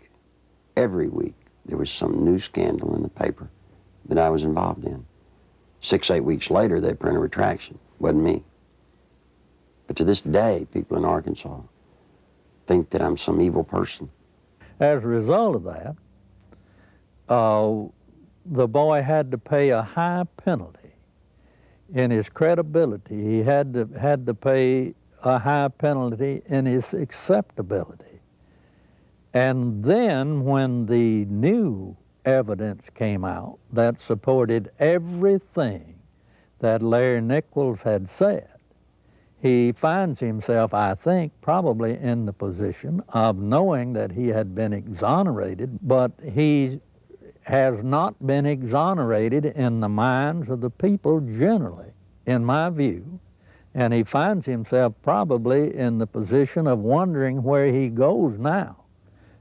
there was some new scandal in the paper that I was involved in. 6, 8 weeks later, they print a retraction. Wasn't me. But to this day, people in Arkansas think that I'm some evil person. As a result of that, the boy had to pay a high penalty. In his credibility, he had to pay a high penalty in his acceptability. And then when the new evidence came out that supported everything that Larry Nichols had said, he finds himself, I think, probably in the position of knowing that he had been exonerated, but he has not been exonerated in the minds of the people generally, in my view. And he finds himself probably in the position of wondering where he goes now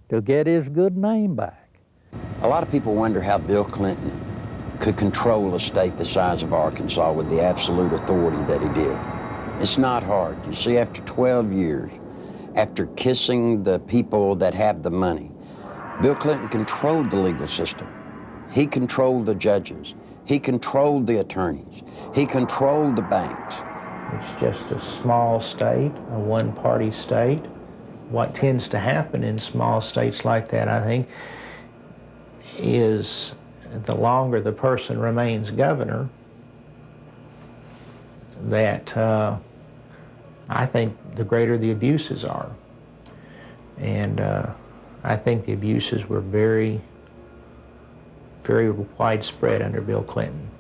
to get his good name back. A lot of people wonder how Bill Clinton could control a state the size of Arkansas with the absolute authority that he did. It's not hard. You see, after 12 years, after kissing the people that have the money, Bill Clinton controlled the legal system. He controlled the judges. He controlled the attorneys. He controlled the banks. It's just a small state, a one-party state. What tends to happen in small states like that, I think, is the longer the person remains governor, that I think the greater the abuses are. And I think the abuses were very, very widespread under Bill Clinton.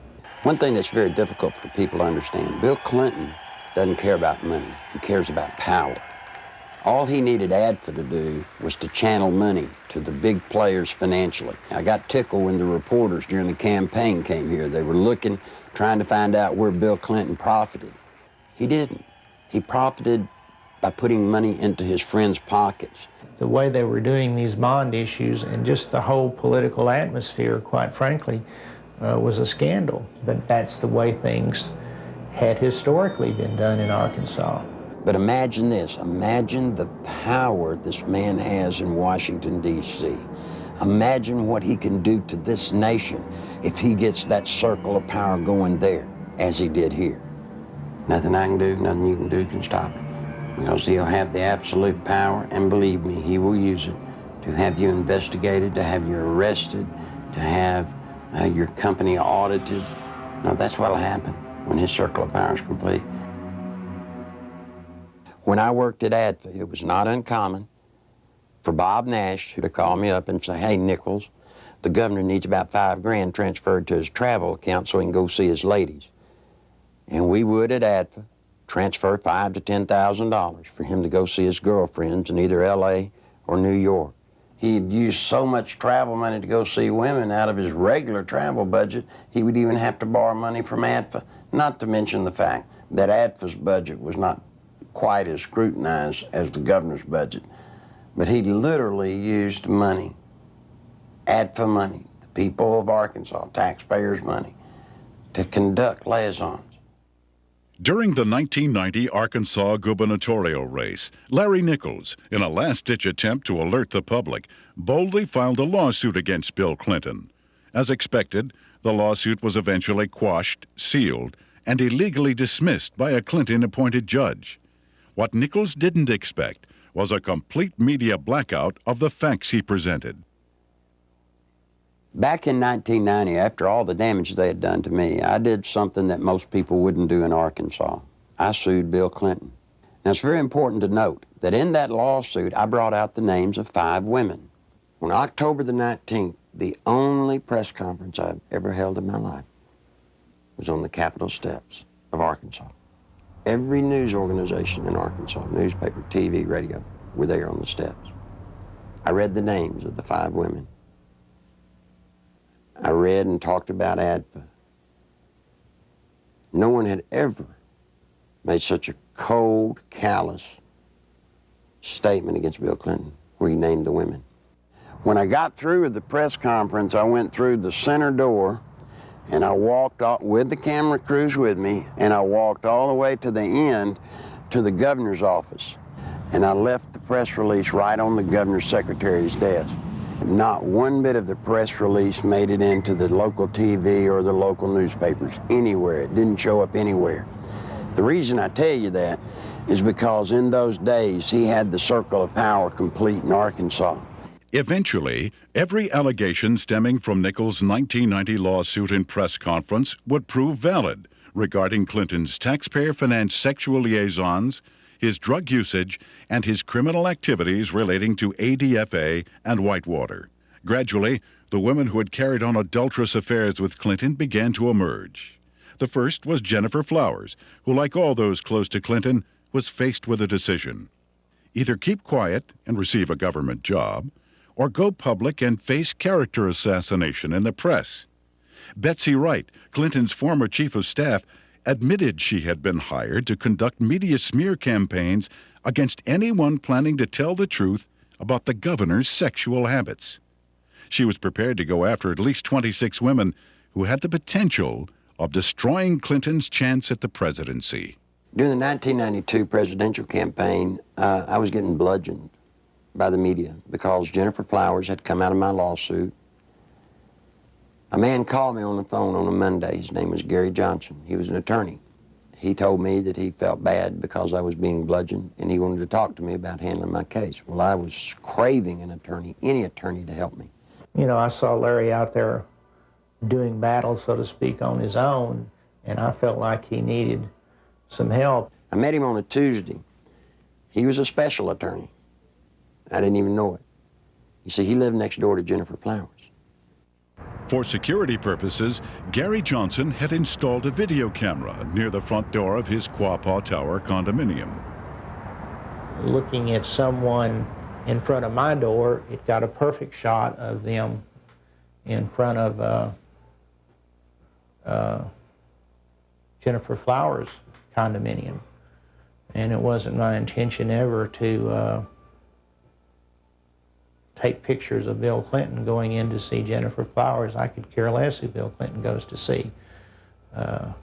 One thing that's very difficult for people to understand, Bill Clinton doesn't care about money. He cares about power. All he needed ADFA to do was to channel money to the big players financially. I got tickled when the reporters during the campaign came here. They were looking, trying to find out where Bill Clinton profited. He didn't. He profited by putting money into his friends' pockets. The way they were doing these bond issues and just the whole political atmosphere, quite frankly, was a scandal. But that's the way things had historically been done in Arkansas. But imagine this, imagine the power this man has in Washington, D.C. Imagine what he can do to this nation if he gets that circle of power going there, as he did here. Nothing I can do, nothing you can do can stop it. Because he'll have the absolute power, and believe me, he will use it to have you investigated, to have you arrested, to have your company audited. Now, that's what'll happen when his circle of power is complete. When I worked at ADFA, it was not uncommon for Bob Nash to call me up and say, hey, Nichols, the governor needs about $5,000 transferred to his travel account so he can go see his ladies. And we would at ADFA transfer $5,000 to $10,000 for him to go see his girlfriends in either LA or New York. He'd use so much travel money to go see women out of his regular travel budget, he would even have to borrow money from ADFA, not to mention the fact that ADFA's budget was not quite as scrutinized as the governor's budget. But he literally used money, ADFA money, the people of Arkansas, taxpayers' money, to conduct liaisons. During the 1990 Arkansas gubernatorial race, Larry Nichols, in a last-ditch attempt to alert the public, boldly filed a lawsuit against Bill Clinton. As expected, the lawsuit was eventually quashed, sealed, and illegally dismissed by a Clinton-appointed judge. What Nichols didn't expect was a complete media blackout of the facts he presented. Back in 1990, after all the damage they had done to me, I did something that most people wouldn't do in Arkansas. I sued Bill Clinton. Now, it's very important to note that in that lawsuit, I brought out the names of 5 women. On October the 19th, the only press conference I've ever held in my life was on the Capitol steps of Arkansas. Every news organization in Arkansas, newspaper, TV, radio, were there on the steps. I read the names of the 5 women. I read and talked about ADFA. No one had ever made such a cold, callous statement against Bill Clinton where he named the women. When I got through with the press conference, I went through the center door and I walked off with the camera crews with me, and I walked all the way to the end to the governor's office. And I left the press release right on the governor's secretary's desk. Not one bit of the press release made it into the local TV or the local newspapers anywhere. It didn't show up anywhere. The reason I tell you that is because in those days he had the circle of power complete in Arkansas. Eventually, every allegation stemming from Nichols' 1990 lawsuit and press conference would prove valid regarding Clinton's taxpayer-financed sexual liaisons, his drug usage, and his criminal activities relating to ADFA and Whitewater. Gradually, the women who had carried on adulterous affairs with Clinton began to emerge. The first was Jennifer Flowers, who, like all those close to Clinton, was faced with a decision. Either keep quiet and receive a government job, or go public and face character assassination in the press. Betsy Wright, Clinton's former chief of staff, admitted she had been hired to conduct media smear campaigns against anyone planning to tell the truth about the governor's sexual habits. She was prepared to go after at least 26 women who had the potential of destroying Clinton's chance at the presidency. During the 1992 presidential campaign, I was getting bludgeoned by the media because Jennifer Flowers had come out of my lawsuit. A man called me on the phone on a Monday. His name was Gary Johnson. He was an attorney. He told me that he felt bad because I was being bludgeoned, and he wanted to talk to me about handling my case. Well, I was craving an attorney, any attorney, to help me. You know, I saw Larry out there doing battle, so to speak, on his own, and I felt like he needed some help. I met him on a Tuesday. He was a special attorney. I didn't even know it. You see, he lived next door to Jennifer Flowers. For security purposes, Gary Johnson had installed a video camera near the front door of his Quapaw Tower condominium. Looking at someone in front of my door, it got a perfect shot of them in front of Jennifer Flowers' condominium. And it wasn't my intention ever to take pictures of Bill Clinton going in to see Jennifer Flowers. I could care less who Bill Clinton goes to see. But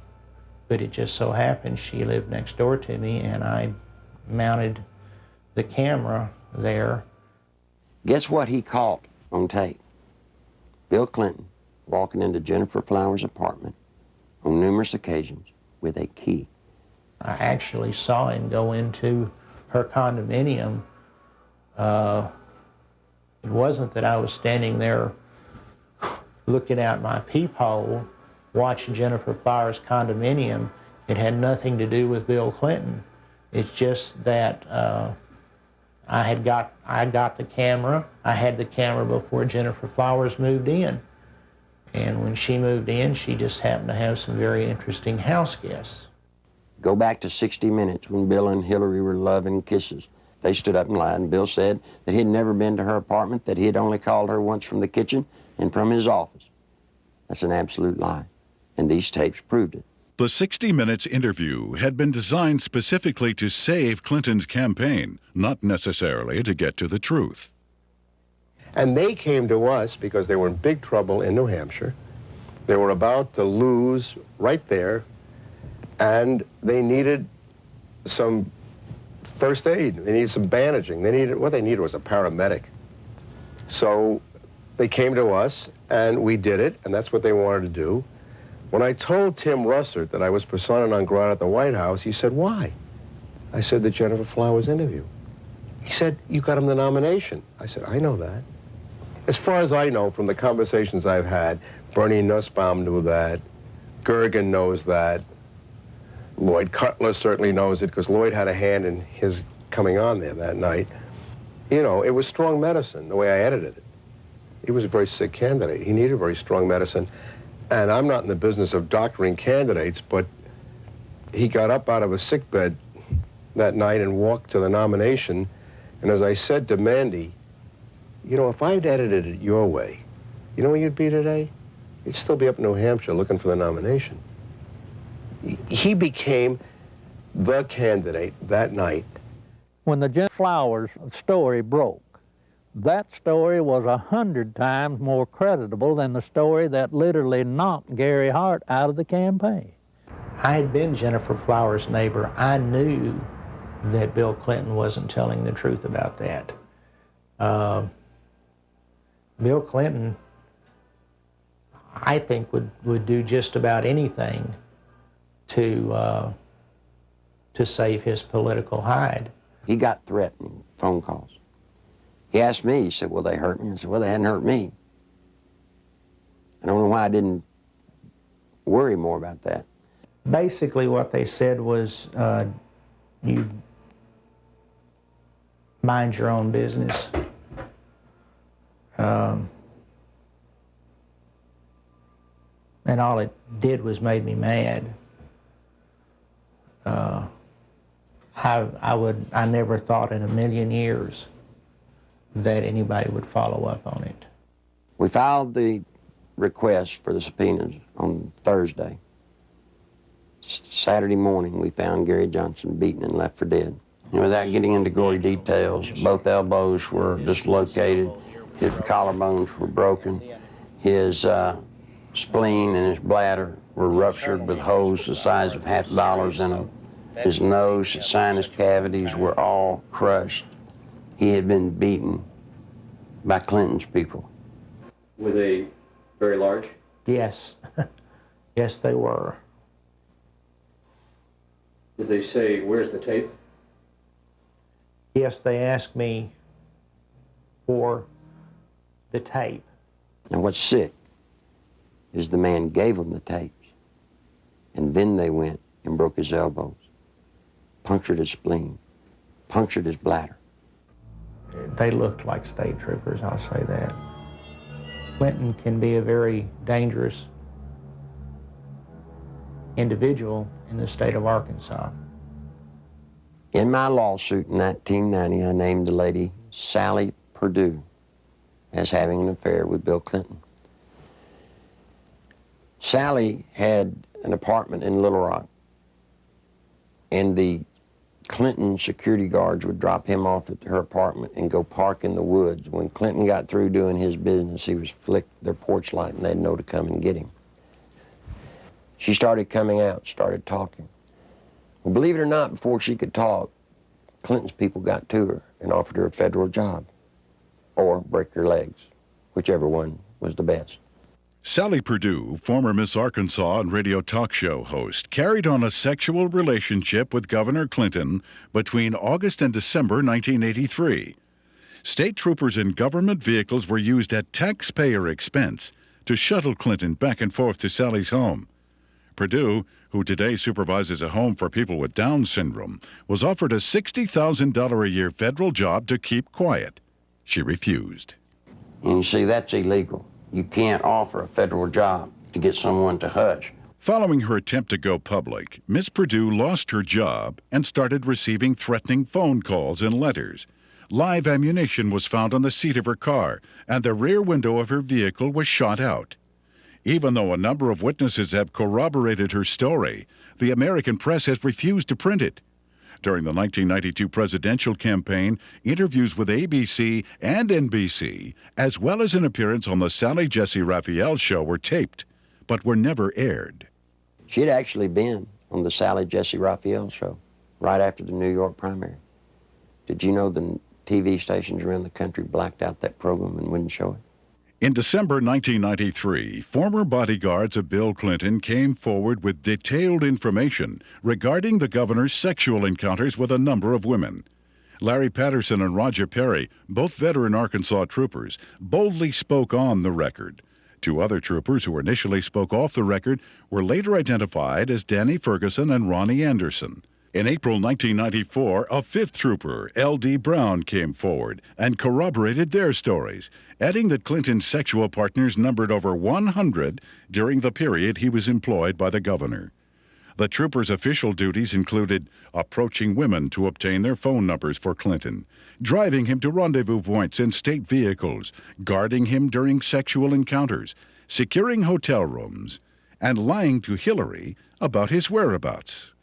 it just so happened she lived next door to me, and I mounted the camera there. Guess what he caught on tape? Bill Clinton walking into Jennifer Flowers' apartment on numerous occasions with a key. I actually saw him go into her condominium. It wasn't that I was standing there looking out my peephole watching Jennifer Flowers' condominium. It had nothing to do with Bill Clinton. It's just that I got the camera. I had the camera before Jennifer Flowers moved in. And when she moved in, she just happened to have some very interesting house guests. Go back to 60 Minutes when Bill and Hillary were loving kisses. They stood up and lied, and Bill said that he had never been to her apartment, that he had only called her once from the kitchen and from his office. That's an absolute lie, and these tapes proved it. The 60 Minutes interview had been designed specifically to save Clinton's campaign, not necessarily to get to the truth. And they came to us because they were in big trouble in New Hampshire. They were about to lose right there, and they needed some first aid. They needed some bandaging. What they needed was a paramedic. So they came to us, and we did it, and that's what they wanted to do. When I told Tim Russert that I was persona non grata at the White House, he said, "Why?" I said, "The Jennifer Flowers interview." He said, "You got him the nomination." I said, "I know that." As far as I know from the conversations I've had, Bernie Nussbaum knew that, Gergen knows that, Lloyd Cutler certainly knows it because Lloyd had a hand in his coming on there that night. You know, it was strong medicine, the way I edited it. He was a very sick candidate. He needed very strong medicine. And I'm not in the business of doctoring candidates, but he got up out of a sickbed that night and walked to the nomination. And as I said to Mandy, you know, if I'd edited it your way, you know where you'd be today? You'd still be up in New Hampshire looking for the nomination. He became the candidate that night. When the Jennifer Flowers story broke, that story was 100 times more creditable than the story that literally knocked Gary Hart out of the campaign. I had been Jennifer Flowers' neighbor. I knew that Bill Clinton wasn't telling the truth about that. Bill Clinton, I think, would do just about anything to save his political hide. He got threatening phone calls. He asked me, he said, "Will they hurt me?" I said, "Well, they hadn't hurt me." I don't know why I didn't worry more about that. Basically what they said was, you mind your own business. and all it did was made me mad. I never thought in a million years that anybody would follow up on it. We filed the request for the subpoenas on Thursday. Saturday morning, we found Gary Johnson beaten and left for dead. And without getting into gory details, both elbows were dislocated, his collarbones were broken, his spleen and his bladder were ruptured with holes the size of $50 in them. His nose, his sinus cavities were all crushed. He had been beaten by Clinton's people. Were they very large? Yes. Yes, they were. Did they say, where's the tape? Yes, they asked me for the tape. And what's sick is the man gave them the tapes, and then they went and broke his elbows, punctured his spleen, punctured his bladder. They looked like state troopers, I'll say that. Clinton can be a very dangerous individual in the state of Arkansas. In my lawsuit in 1990, I named the lady Sally Perdue as having an affair with Bill Clinton. Sally had an apartment in Little Rock, and the Clinton security guards would drop him off at her apartment and go park in the woods. When Clinton got through doing his business, he was flick their porch light and they'd know to come and get him. She started coming out, started talking. Well, believe it or not, before she could talk, Clinton's people got to her and offered her a federal job or break her legs, whichever one was the best. Sally Perdue, former Miss Arkansas and radio talk show host, carried on a sexual relationship with Governor Clinton between August and December 1983. State troopers in government vehicles were used at taxpayer expense to shuttle Clinton back and forth to Sally's home. Perdue, who today supervises a home for people with Down syndrome, was offered a $60,000 a year federal job to keep quiet. She refused. And you see, that's illegal. You can't offer a federal job to get someone to hush. Following her attempt to go public, Miss Perdue lost her job and started receiving threatening phone calls and letters. Live ammunition was found on the seat of her car, and the rear window of her vehicle was shot out. Even though a number of witnesses have corroborated her story, the American press has refused to print it. During the 1992 presidential campaign, interviews with ABC and NBC, as well as an appearance on the Sally Jesse Raphael show, were taped, but were never aired. She had actually been on the Sally Jesse Raphael show right after the New York primary. Did you know the TV stations around the country blacked out that program and wouldn't show it? In December 1993, former bodyguards of Bill Clinton came forward with detailed information regarding the governor's sexual encounters with a number of women. Larry Patterson and Roger Perry, both veteran Arkansas troopers, boldly spoke on the record. Two other troopers who initially spoke off the record were later identified as Danny Ferguson and Ronnie Anderson. In April 1994, a fifth trooper, L.D. Brown, came forward and corroborated their stories, adding that Clinton's sexual partners numbered over 100 during the period he was employed by the governor. The trooper's official duties included approaching women to obtain their phone numbers for Clinton, driving him to rendezvous points in state vehicles, guarding him during sexual encounters, securing hotel rooms, and lying to Hillary about his whereabouts.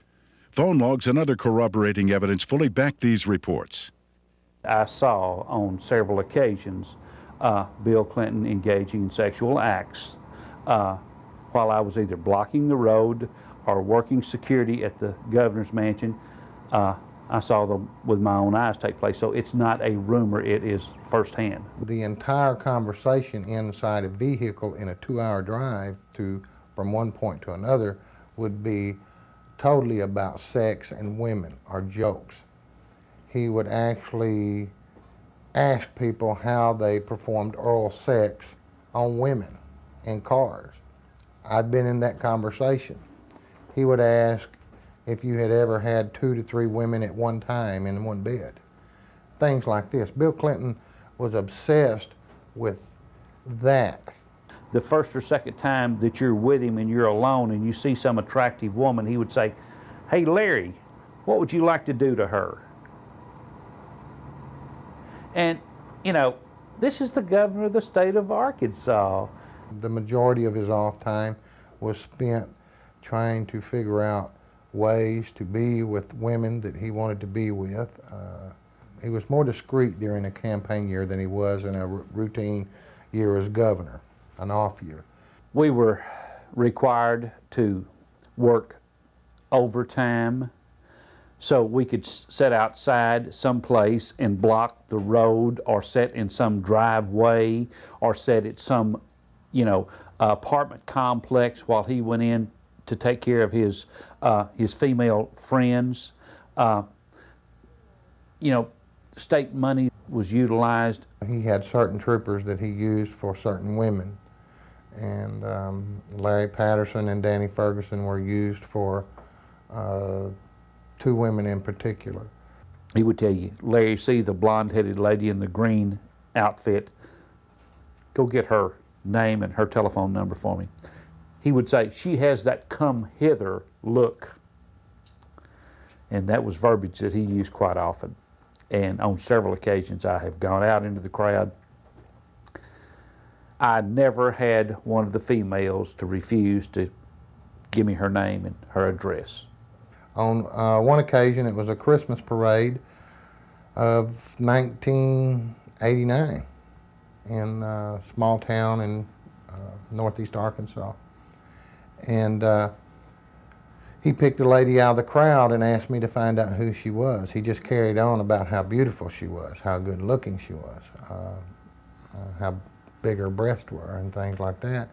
Phone logs and other corroborating evidence fully back these reports. I saw on several occasions Bill Clinton engaging in sexual acts while I was either blocking the road or working security at the governor's mansion. I saw them with my own eyes take place. So it's not a rumor, it is firsthand. The entire conversation inside a vehicle in a 2-hour drive from one point to another would be totally about sex and women or jokes. He would actually ask people how they performed oral sex on women in cars. I'd been in that conversation. He would ask if you had ever had 2 to 3 women at one time in one bed. Things like this. Bill Clinton was obsessed with that. the first or second time that you're with him and you're alone and you see some attractive woman, he would say, "Hey, Larry, what would you like to do to her?" And, you know, this is the governor of the state of Arkansas. The majority of his off time was spent trying to figure out ways to be with women that he wanted to be with. He was more discreet during a campaign year than he was in a routine year as governor, an off year. We were required to work overtime so we could sit outside someplace and block the road, or sit in some driveway, or sit at some, you know, apartment complex while he went in to take care of his female friends. You know, state money was utilized. He had certain troopers that he used for certain women, and Larry Patterson and Danny Ferguson were used for two women in particular. He would tell you, "Larry, see the blonde-headed lady in the green outfit? Go get her name and her telephone number for me." He would say, "She has that come hither look." And that was verbiage that he used quite often. And on several occasions I have gone out into the crowd. I never had one of the females to refuse to give me her name and her address. On one occasion, it was a Christmas parade of 1989 in a small town in northeast Arkansas. And he picked a lady out of the crowd and asked me to find out who she was. He just carried on about how beautiful she was, how good looking she was, how big her breasts were and things like that.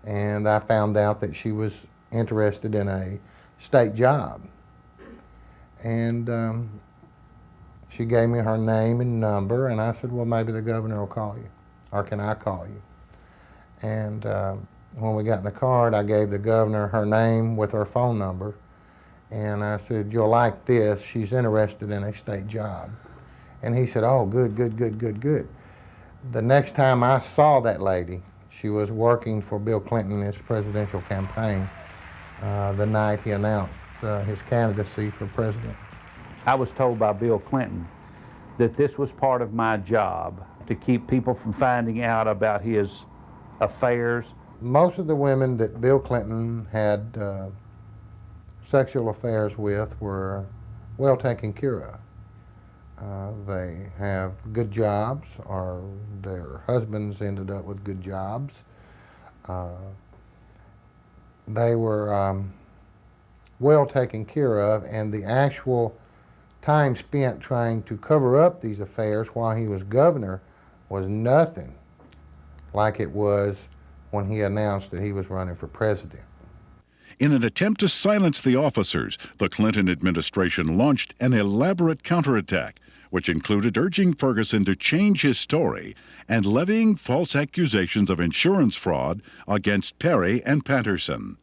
And I found out that she was interested in a state job. And she gave me her name and number, and I said, "Well, maybe the governor will call you, or can I call you?" And when we got in the car, I gave the governor her name with her phone number, and I said, "You'll like this, she's interested in a state job." And he said, "Oh, good, good, good, good, good." The next time I saw that lady, she was working for Bill Clinton in his presidential campaign the night he announced his candidacy for president. I was told by Bill Clinton that this was part of my job, to keep people from finding out about his affairs. Most of the women that Bill Clinton had sexual affairs with were well taken care of. They have good jobs, or their husbands ended up with good jobs. They were well taken care of, and the actual time spent trying to cover up these affairs while he was governor was nothing like it was when he announced that he was running for president. In an attempt to silence the officers, the Clinton administration launched an elaborate counterattack, which included urging Ferguson to change his story and levying false accusations of insurance fraud against Perry and Patterson.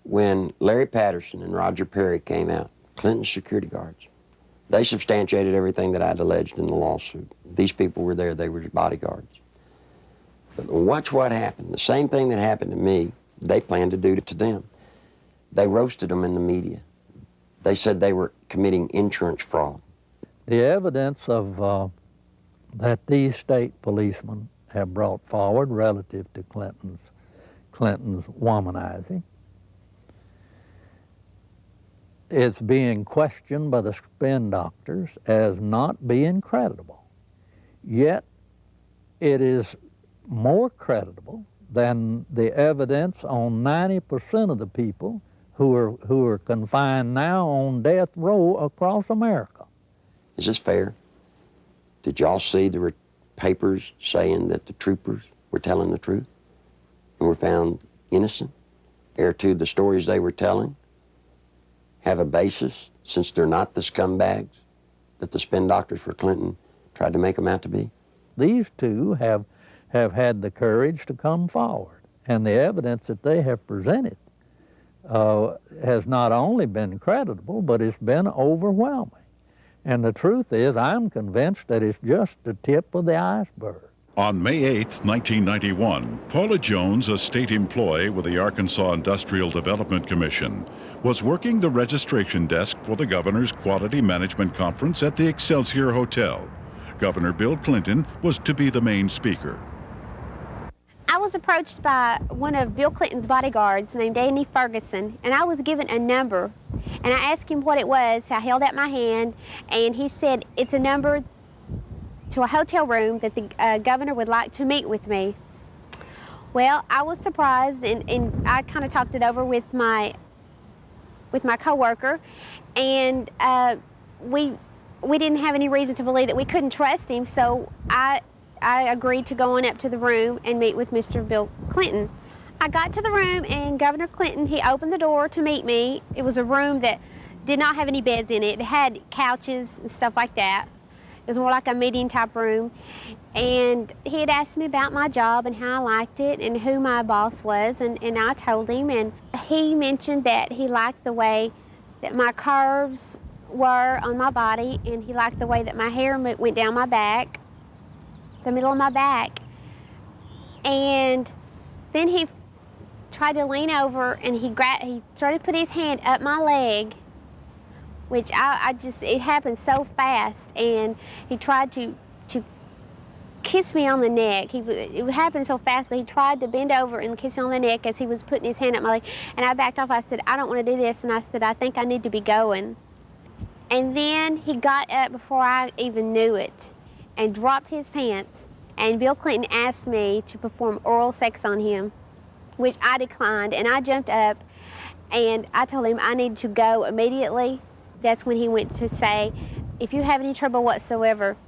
When Larry Patterson and Roger Perry came out, Clinton's security guards, they substantiated everything that I'd alleged in the lawsuit. These people were there, they were bodyguards. But watch what happened. The same thing that happened to me, they planned to do to them. They roasted them in the media. They said they were committing insurance fraud. The evidence of that these state policemen have brought forward relative to Clinton's womanizing is being questioned by the spin doctors as not being credible. Yet it is more credible than the evidence on 90% of the people who are confined now on death row across America. Is this fair? Did y'all see there were papers saying that the troopers were telling the truth and were found innocent? Heir to the stories they were telling have a basis, since they're not the scumbags that the spin doctors for Clinton tried to make them out to be? These two have had the courage to come forward, and the evidence that they have presented has not only been credible, but it's been overwhelming. And the truth is, I'm convinced that it's just the tip of the iceberg. On May 8, 1991, Paula Jones, a state employee with the Arkansas Industrial Development Commission, was working the registration desk for the governor's Quality Management Conference at the Excelsior Hotel. Governor Bill Clinton was to be the main speaker. I was approached by one of Bill Clinton's bodyguards named Danny Ferguson, and I was given a number. And I asked him what it was. I held out my hand, and he said, it's a number to a hotel room that the governor would like to meet with me. Well, I was surprised, and I kind of talked it over with my coworker, and we didn't have any reason to believe that we couldn't trust him, so I agreed to go on up to the room and meet with Mr. Bill Clinton. I got to the room, and Governor Clinton, he opened the door to meet me. It was a room that did not have any beds in it. It had couches and stuff like that. It was more like a meeting type room. And he had asked me about my job and how I liked it and who my boss was, and I told him, and he mentioned that he liked the way that my curves were on my body, and he liked the way that my hair went down my back, the middle of my back. And then he tried to lean over, and he started to put his hand up my leg, which it happened so fast, and he tried to kiss me on the neck. It happened so fast, but he tried to bend over and kiss me on the neck as he was putting his hand up my leg, and I backed off. I said, I don't want to do this, and I said, I think I need to be going. And then he got up before I even knew it and dropped his pants, and Bill Clinton asked me to perform oral sex on him, which I declined, and I jumped up, and I told him I needed to go immediately. That's when he went to say, if you have any trouble whatsoever,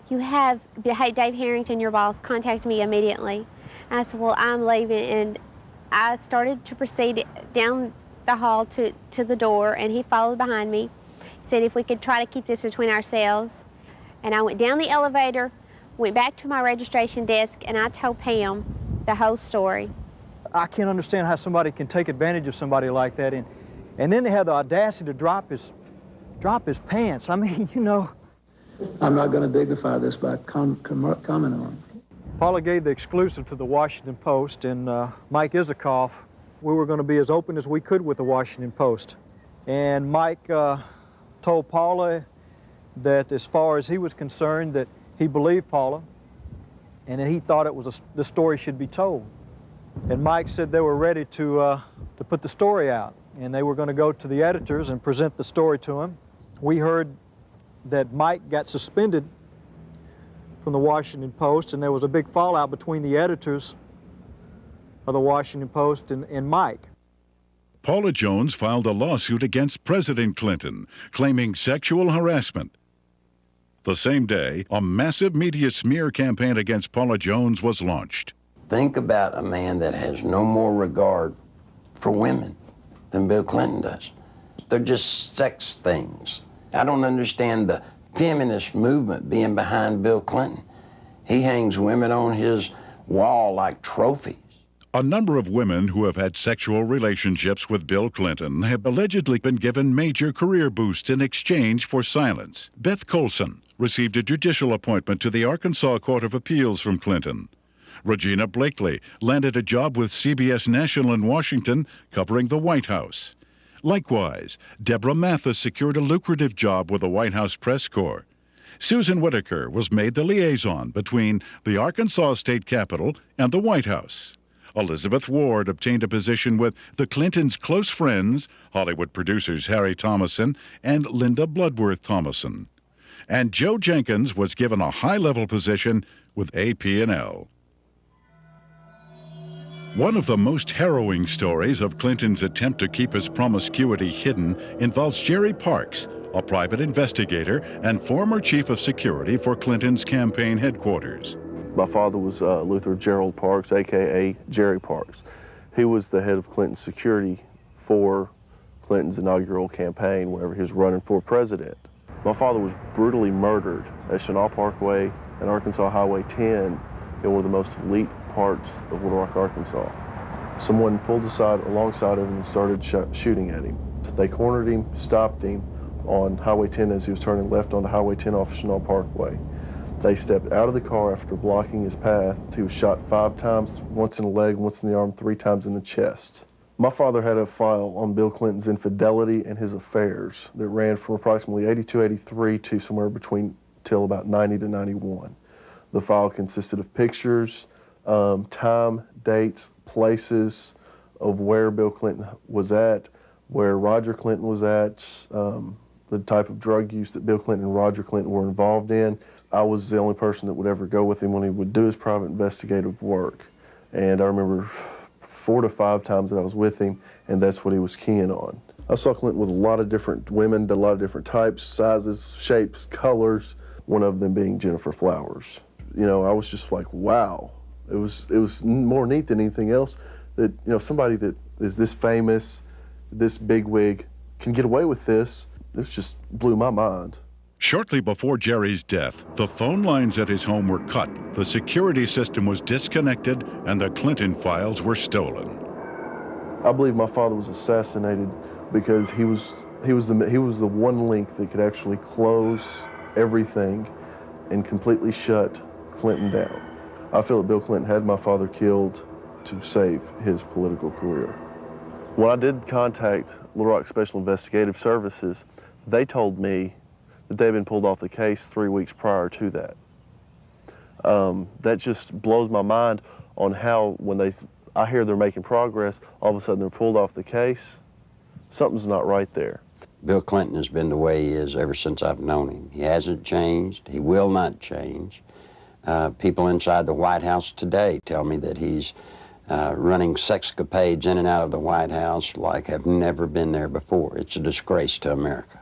you have Dave Harrington, your boss, contact me immediately. And I said, well, I'm leaving, and I started to proceed down the hall to the door, and he followed behind me. He said if we could try to keep this between ourselves. And I went down the elevator, went back to my registration desk, and I told Pam the whole story. I can't understand how somebody can take advantage of somebody like that, and then they have the audacity to drop his pants. I mean, you know. I'm not going to dignify this by commenting on it. Paula gave the exclusive to the Washington Post, and Mike Isikoff, we were going to be as open as we could with the Washington Post. And Mike told Paula that as far as he was concerned, that he believed Paula, and that he thought the story should be told. And Mike said they were ready to put the story out, and they were going to go to the editors and present the story to him. We heard that Mike got suspended from the Washington Post, and there was a big fallout between the editors of the Washington Post and Mike. Paula Jones filed a lawsuit against President Clinton, claiming sexual harassment. The same day, a massive media smear campaign against Paula Jones was launched. Think about a man that has no more regard for women than Bill Clinton does. They're just sex things. I don't understand the feminist movement being behind Bill Clinton. He hangs women on his wall like trophies. A number of women who have had sexual relationships with Bill Clinton have allegedly been given major career boosts in exchange for silence. Beth Colson received a judicial appointment to the Arkansas Court of Appeals from Clinton. Regina Blakely landed a job with CBS National in Washington covering the White House. Likewise, Deborah Mathis secured a lucrative job with the White House Press Corps. Susan Whitaker was made the liaison between the Arkansas State Capitol and the White House. Elizabeth Ward obtained a position with the Clintons' close friends, Hollywood producers Harry Thomason and Linda Bloodworth Thomason. And Joe Jenkins was given a high-level position with AP&L. One of the most harrowing stories of Clinton's attempt to keep his promiscuity hidden involves Jerry Parks, a private investigator and former chief of security for Clinton's campaign headquarters. My father was Luther Gerald Parks, a.k.a. Jerry Parks. He was the head of Clinton's security for Clinton's inaugural campaign whenever he was running for president. My father was brutally murdered at Chenal Parkway and Arkansas Highway 10 in one of the most elite parts of Little Rock, Arkansas. Someone pulled alongside of him and started shooting at him. They cornered him, stopped him on Highway 10 as he was turning left onto Highway 10 off Chenal Parkway. They stepped out of the car after blocking his path. He was shot 5 times, once in the leg, once in the arm, 3 times in the chest. My father had a file on Bill Clinton's infidelity and his affairs that ran from approximately 82, 83 to somewhere between till about 90 to 91. The file consisted of pictures, time, dates, places of where Bill Clinton was at, where Roger Clinton was at, the type of drug use that Bill Clinton and Roger Clinton were involved in. I was the only person that would ever go with him when he would do his private investigative work. And I remember 4 to 5 times that I was with him, and that's what he was keying on. I saw Clinton with a lot of different women, a lot of different types, sizes, shapes, colors, one of them being Jennifer Flowers. You know, I was just like, wow. It was more neat than anything else that, you know, somebody that is this famous, this bigwig, can get away with this. This just blew my mind. Shortly before Jerry's death, the phone lines at his home were cut, the security system was disconnected, and the Clinton files were stolen. I believe my father was assassinated because he was the one link that could actually close everything and completely shut Clinton down. I feel that Bill Clinton had my father killed to save his political career. When I did contact Little Rock Special Investigative Services, they told me that they had been pulled off the case 3 weeks prior to that. That just blows my mind on how when I hear they're making progress, all of a sudden they're pulled off the case. Something's not right there. Bill Clinton has been the way he is ever since I've known him. He hasn't changed. He will not change. People inside the White House today tell me that he's running sexcapades in and out of the White House like have never been there before. It's a disgrace to America.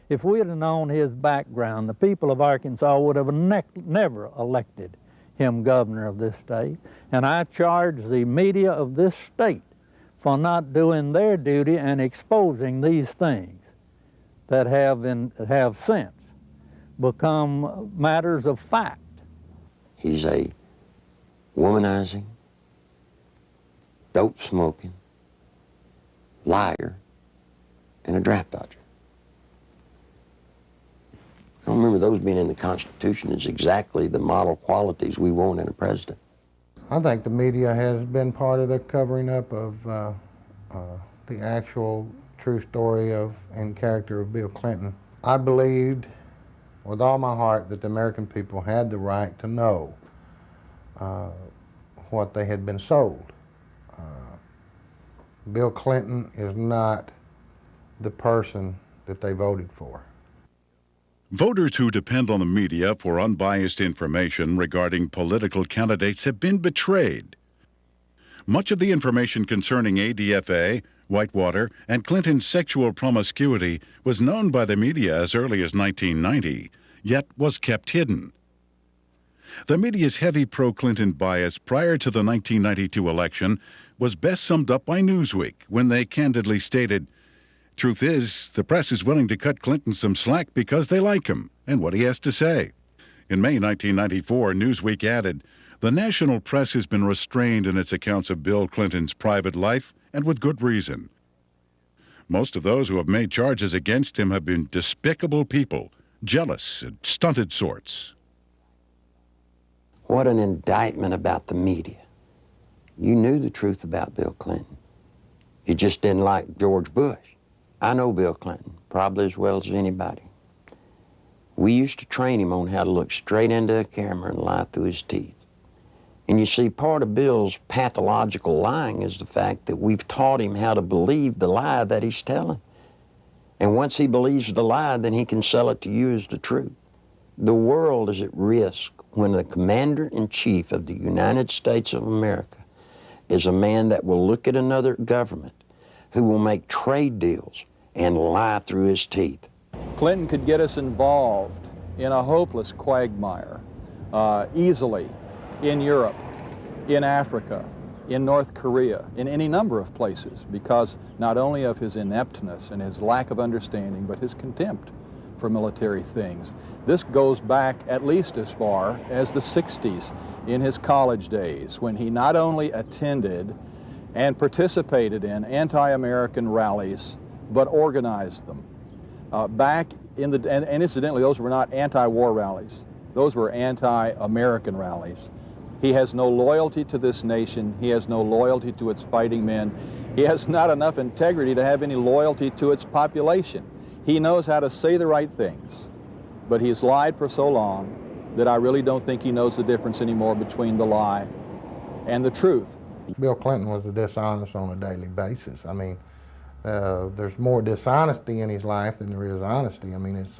If we had known his background, the people of Arkansas would have never elected him governor of this state. And I charge the media of this state for not doing their duty and exposing these things that have since become matters of fact. He's a womanizing, dope-smoking, liar, and a draft dodger. I don't remember those being in the Constitution as exactly the model qualities we want in a president. I think the media has been part of the covering up of the actual true story of and character of Bill Clinton. I believed with all my heart that the American people had the right to know what they had been sold. Bill Clinton is not the person that they voted for. Voters who depend on the media for unbiased information regarding political candidates have been betrayed. Much of the information concerning ADFA, Whitewater, and Clinton's sexual promiscuity was known by the media as early as 1990, yet was kept hidden. The media's heavy pro-Clinton bias prior to the 1992 election was best summed up by Newsweek when they candidly stated, "Truth is, the press is willing to cut Clinton some slack because they like him and what he has to say." In May 1994, Newsweek added, "The national press has been restrained in its accounts of Bill Clinton's private life, and with good reason. Most of those who have made charges against him have been despicable people, jealous and stunted sorts." What an indictment about the media. You knew the truth about Bill Clinton. You just didn't like George Bush. I know Bill Clinton probably as well as anybody. We used to train him on how to look straight into a camera and lie through his teeth. And you see, part of Bill's pathological lying is the fact that we've taught him how to believe the lie that he's telling. And once he believes the lie, then he can sell it to you as the truth. The world is at risk when the commander-in-chief of the United States of America is a man that will look at another government, who will make trade deals and lie through his teeth. Clinton could get us involved in a hopeless quagmire easily in Europe, in Africa, in North Korea, in any number of places, because not only of his ineptness and his lack of understanding, but his contempt for military things. This goes back at least as far as the 60s in his college days, when he not only attended and participated in anti-American rallies, but organized them. And incidentally, those were not anti-war rallies. Those were anti-American rallies. He has no loyalty to this nation. He has no loyalty to its fighting men. He has not enough integrity to have any loyalty to its population. He knows how to say the right things, but he's lied for so long that I really don't think he knows the difference anymore between the lie and the truth. Bill Clinton was dishonest on a daily basis. I mean, there's more dishonesty in his life than there is honesty. I mean, it's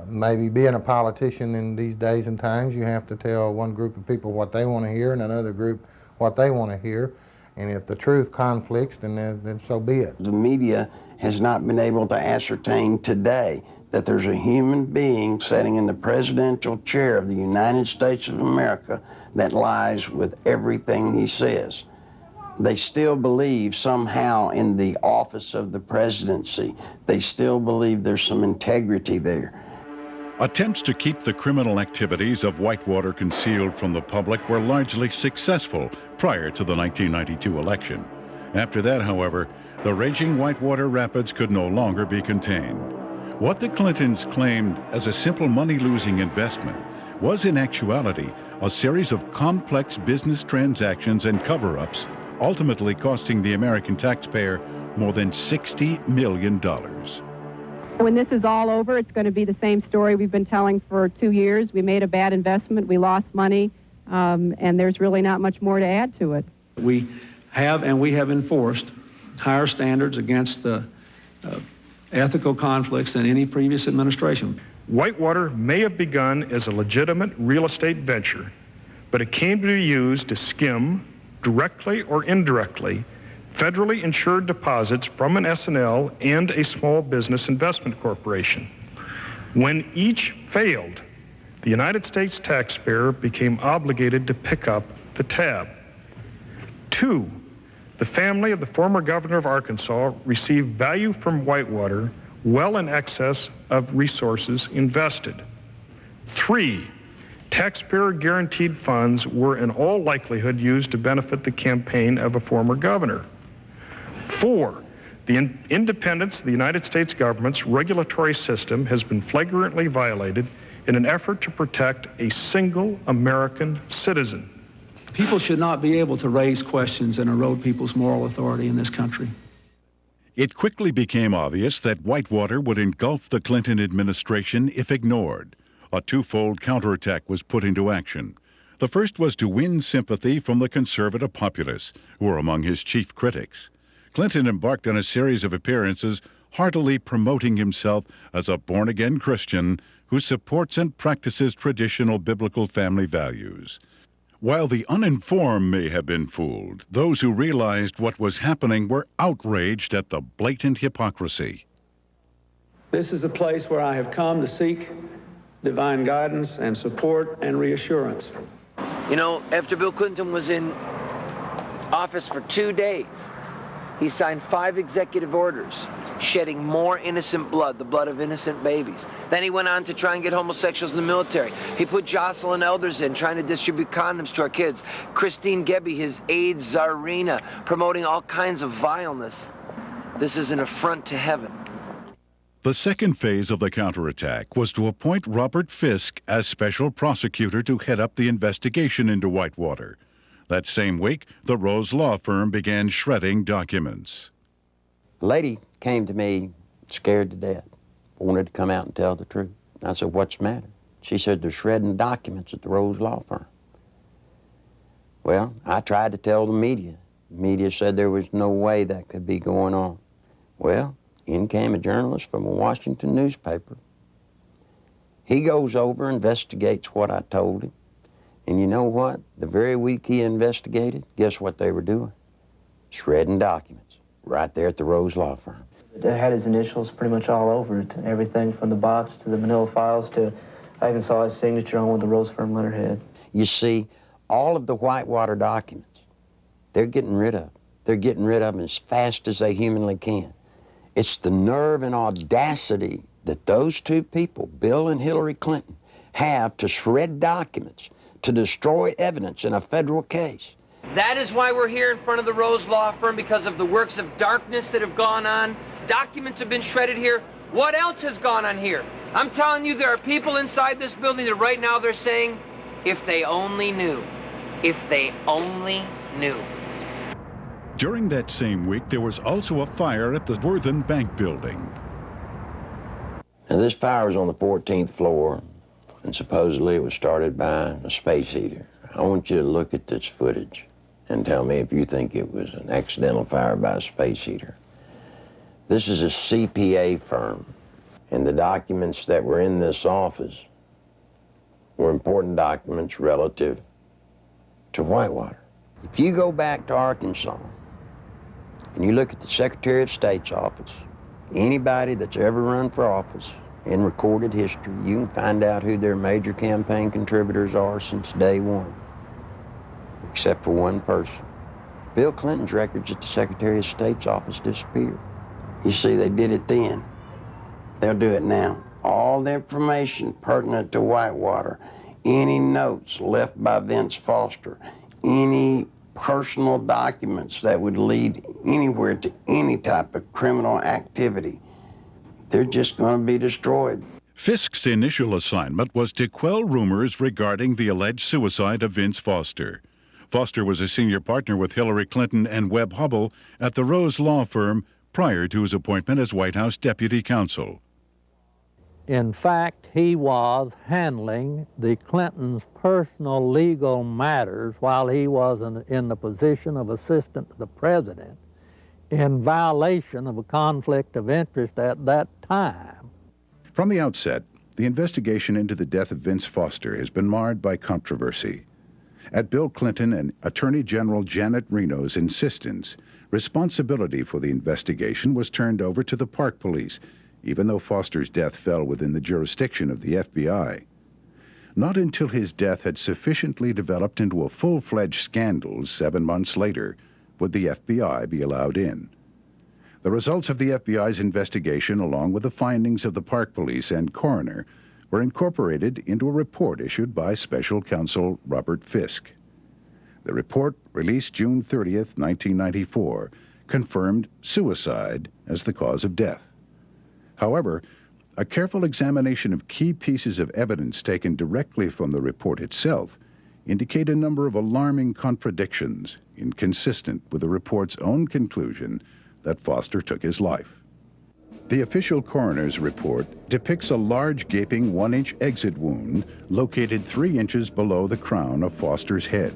maybe being a politician in these days and times, you have to tell one group of people what they want to hear and another group what they want to hear. And if the truth conflicts, then so be it. The media has not been able to ascertain today that there's a human being sitting in the presidential chair of the United States of America that lies with everything he says. They still believe somehow in the office of the presidency. They still believe there's some integrity there. Attempts to keep the criminal activities of Whitewater concealed from the public were largely successful prior to the 1992 election. After that, however, the raging Whitewater Rapids could no longer be contained. What the Clintons claimed as a simple money-losing investment was in actuality a series of complex business transactions and cover-ups, ultimately costing the American taxpayer more than $60 million. When this is all over, it's going to be the same story we've been telling for 2 years. We made a bad investment, we lost money, and there's really not much more to add to it. We have enforced higher standards against ethical conflicts than any previous administration. Whitewater may have begun as a legitimate real estate venture, but it came to be used to skim, directly or indirectly, federally insured deposits from an S&L and a small business investment corporation. When each failed, the United States taxpayer became obligated to pick up the tab. 2, the family of the former governor of Arkansas received value from Whitewater well in excess of resources invested. 3, taxpayer guaranteed funds were in all likelihood used to benefit the campaign of a former governor. 4, the independence of the United States government's regulatory system has been flagrantly violated in an effort to protect a single American citizen. People should not be able to raise questions and erode people's moral authority in this country. It quickly became obvious that Whitewater would engulf the Clinton administration if ignored. A twofold counterattack was put into action. The first was to win sympathy from the conservative populace, who were among his chief critics. Clinton embarked on a series of appearances, heartily promoting himself as a born-again Christian who supports and practices traditional biblical family values. While the uninformed may have been fooled, those who realized what was happening were outraged at the blatant hypocrisy. This is a place where I have come to seek divine guidance and support and reassurance. You know, after Bill Clinton was in office for 2 days, he signed 5 executive orders, shedding more innocent blood, the blood of innocent babies. Then he went on to try and get homosexuals in the military. He put Jocelyn Elders in, trying to distribute condoms to our kids. Christine Gebbe, his AIDS czarina, promoting all kinds of vileness. This is an affront to heaven. The second phase of the counterattack was to appoint Robert Fisk as special prosecutor to head up the investigation into Whitewater. That same week, the Rose Law Firm began shredding documents. The lady came to me scared to death, wanted to come out and tell the truth. I said, "What's the matter?" She said, "They're shredding documents at the Rose Law Firm." Well, I tried to tell the media. The media said there was no way that could be going on. Well, in came a journalist from a Washington newspaper. He goes over, investigates what I told him. And you know what? The very week he investigated, guess what they were doing? Shredding documents right there at the Rose Law Firm. It had his initials pretty much all over it. Everything from the box to the manila files to I even saw his signature on with the Rose Firm letterhead. You see, all of the Whitewater documents, they're getting rid of. They're getting rid of them as fast as they humanly can. It's the nerve and audacity that those two people, Bill and Hillary Clinton, have to shred documents, to destroy evidence in a federal case. That is why we're here in front of the Rose Law Firm, because of the works of darkness that have gone on. Documents have been shredded here. What else has gone on here? I'm telling you, there are people inside this building that right now they're saying, if they only knew, if they only knew. During that same week, there was also a fire at the Worthen Bank building. Now, this fire was on the 14th floor, and supposedly it was started by a space heater. I want you to look at this footage and tell me if you think it was an accidental fire by a space heater. This is a CPA firm, and the documents that were in this office were important documents relative to Whitewater. If you go back to Arkansas and you look at the Secretary of State's office, anybody that's ever run for office in recorded history, you can find out who their major campaign contributors are since day one, except for one person. Bill Clinton's records at the Secretary of State's office disappeared. You see, they did it then. They'll do it now. All the information pertinent to Whitewater, any notes left by Vince Foster, any personal documents that would lead anywhere to any type of criminal activity, they're just going to be destroyed. Fisk's initial assignment was to quell rumors regarding the alleged suicide of Vince Foster. Foster was a senior partner with Hillary Clinton and Webb Hubbell at the Rose Law Firm prior to his appointment as White House Deputy Counsel. In fact, he was handling the Clintons' personal legal matters while he was in the position of assistant to the president, in violation of a conflict of interest at that time. From the outset, the investigation into the death of Vince Foster has been marred by controversy. At Bill Clinton and Attorney General Janet Reno's insistence, responsibility for the investigation was turned over to the Park Police, even though Foster's death fell within the jurisdiction of the FBI. Not until his death had sufficiently developed into a full-fledged scandal 7 months later would the FBI be allowed in. The results of the FBI's investigation, along with the findings of the Park Police and coroner, were incorporated into a report issued by Special Counsel Robert Fisk. The report, released June 30th, 1994, confirmed suicide as the cause of death. However, a careful examination of key pieces of evidence taken directly from the report itself indicate a number of alarming contradictions inconsistent with the report's own conclusion that Foster took his life. The official coroner's report depicts a large gaping 1-inch exit wound located 3 inches below the crown of Foster's head.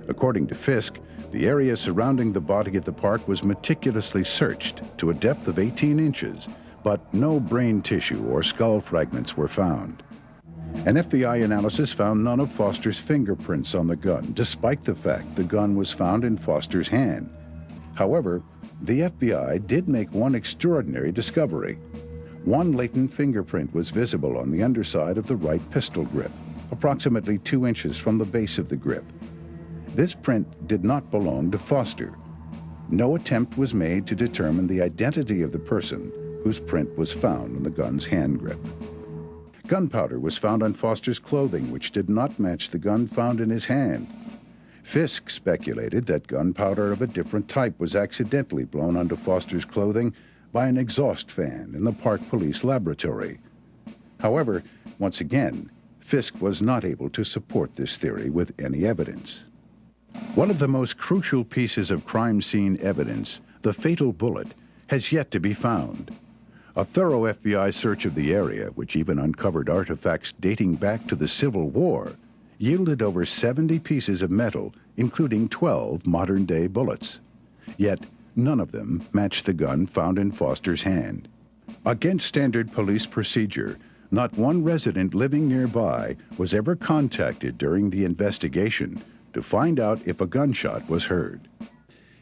According to Fisk, the area surrounding the body at the park was meticulously searched to a depth of 18 inches, but no brain tissue or skull fragments were found. An FBI analysis found none of Foster's fingerprints on the gun, despite the fact the gun was found in Foster's hand. However, the FBI did make one extraordinary discovery. One latent fingerprint was visible on the underside of the right pistol grip, approximately 2 inches from the base of the grip. This print did not belong to Foster. No attempt was made to determine the identity of the person whose print was found on the gun's hand grip. Gunpowder was found on Foster's clothing, which did not match the gun found in his hand. Fisk speculated that gunpowder of a different type was accidentally blown onto Foster's clothing by an exhaust fan in the Park Police laboratory. However, once again, Fisk was not able to support this theory with any evidence. One of the most crucial pieces of crime scene evidence, the fatal bullet, has yet to be found. A thorough FBI search of the area, which even uncovered artifacts dating back to the Civil War, yielded over 70 pieces of metal, including 12 modern-day bullets. Yet, none of them matched the gun found in Foster's hand. Against standard police procedure, not one resident living nearby was ever contacted during the investigation to find out if a gunshot was heard.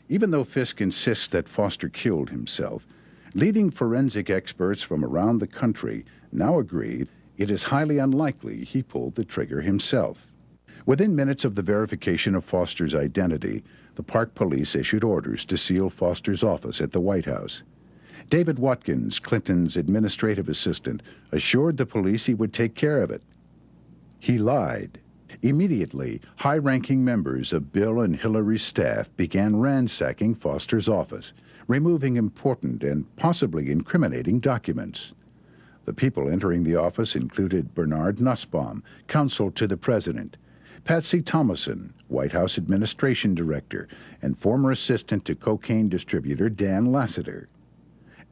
Even though Fisk insists that Foster killed himself, leading forensic experts from around the country now agree it is highly unlikely he pulled the trigger himself. Within minutes of the verification of Foster's identity, the Park Police issued orders to seal Foster's office at the White House. David Watkins, Clinton's administrative assistant, assured the police he would take care of it. He lied. Immediately, high-ranking members of Bill and Hillary's staff began ransacking Foster's office, removing important and possibly incriminating documents. The people entering the office included Bernard Nussbaum, counsel to the president, Patsy Thomason, White House Administration Director, and former assistant to cocaine distributor Dan Lassiter,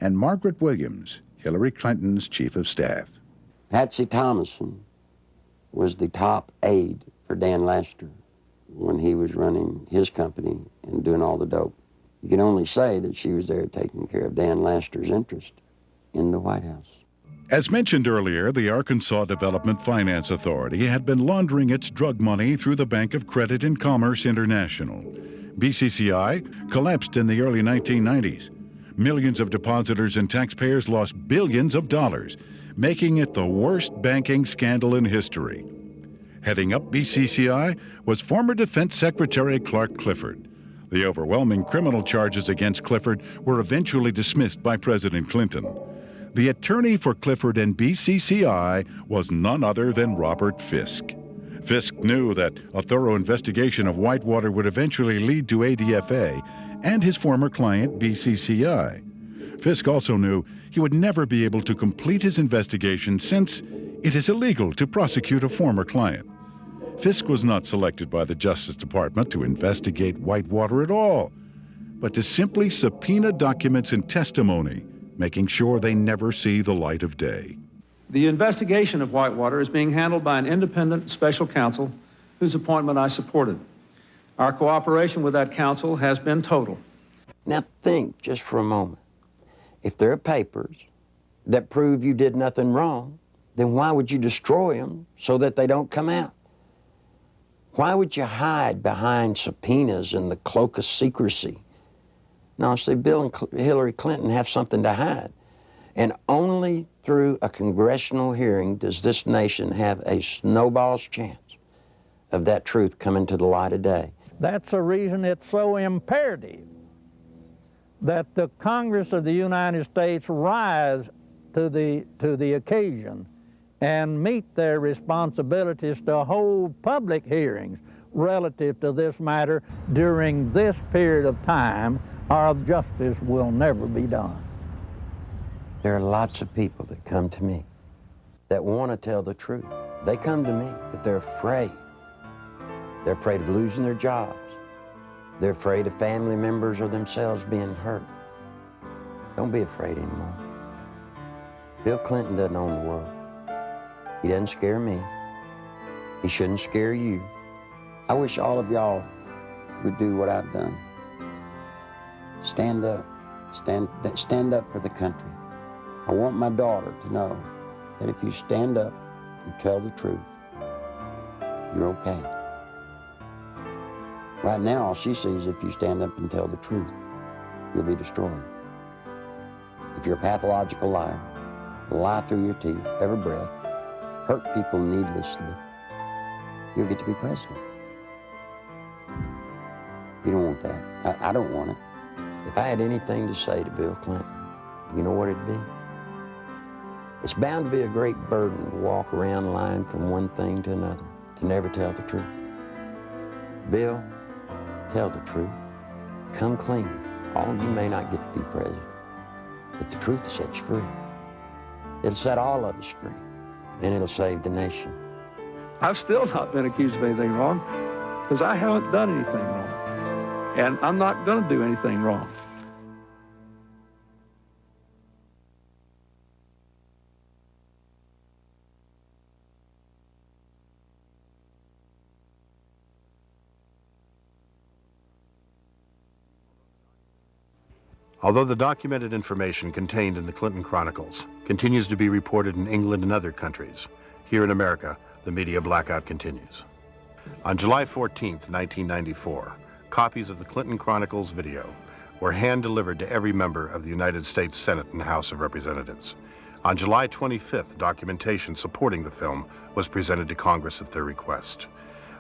and Margaret Williams, Hillary Clinton's chief of staff. Patsy Thomason was the top aide for Dan Lassiter when he was running his company and doing all the dope. You can only say that she was there taking care of Dan Lassiter's interest in the White House. As mentioned earlier, the Arkansas Development Finance Authority had been laundering its drug money through the Bank of Credit and Commerce International. BCCI collapsed in the early 1990s. Millions of depositors and taxpayers lost billions of dollars, making it the worst banking scandal in history. Heading up BCCI was former Defense Secretary Clark Clifford. The overwhelming criminal charges against Clifford were eventually dismissed by President Clinton. The attorney for Clifford and BCCI was none other than Robert Fisk. Fisk knew that a thorough investigation of Whitewater would eventually lead to ADFA and his former client, BCCI. Fisk also knew he would never be able to complete his investigation since it is illegal to prosecute a former client. Fisk was not selected by the Justice Department to investigate Whitewater at all, but to simply subpoena documents and testimony, making sure they never see the light of day. The investigation of Whitewater is being handled by an independent special counsel whose appointment I supported. Our cooperation with that counsel has been total. Now think just for a moment. If there are papers that prove you did nothing wrong, then why would you destroy them so that they don't come out? Why would you hide behind subpoenas in the cloak of secrecy? No, see, Bill and Hillary Clinton have something to hide. And only through a congressional hearing does this nation have a snowball's chance of that truth coming to the light of day. That's the reason it's so imperative that the Congress of the United States rise to the occasion and meet their responsibilities to hold public hearings relative to this matter during this period of time, or justice will never be done. There are lots of people that come to me that want to tell the truth. They come to me, but they're afraid. They're afraid of losing their jobs. They're afraid of family members or themselves being hurt. Don't be afraid anymore. Bill Clinton doesn't own the world. He doesn't scare me. He shouldn't scare you. I wish all of y'all would do what I've done. Stand up. Stand up for the country. I want my daughter to know that if you stand up and tell the truth, you're okay. Right now, all she sees, if you stand up and tell the truth, you'll be destroyed. If you're a pathological liar, lie through your teeth, every breath, hurt people needlessly, you'll get to be president. You don't want that. I don't want it. If I had anything to say to Bill Clinton, you know what it'd be? It's bound to be a great burden to walk around lying from one thing to another, to never tell the truth. Bill, tell the truth. Come clean. All you may not get to be president, but the truth will set you free. It'll set all of us free, and it'll save the nation. I've still not been accused of anything wrong because I haven't done anything wrong. And I'm not going to do anything wrong. Although the documented information contained in the Clinton Chronicles continues to be reported in England and other countries, here in America, the media blackout continues. On July 14th, 1994, copies of the Clinton Chronicles video were hand-delivered to every member of the United States Senate and House of Representatives. On July 25th, documentation supporting the film was presented to Congress at their request.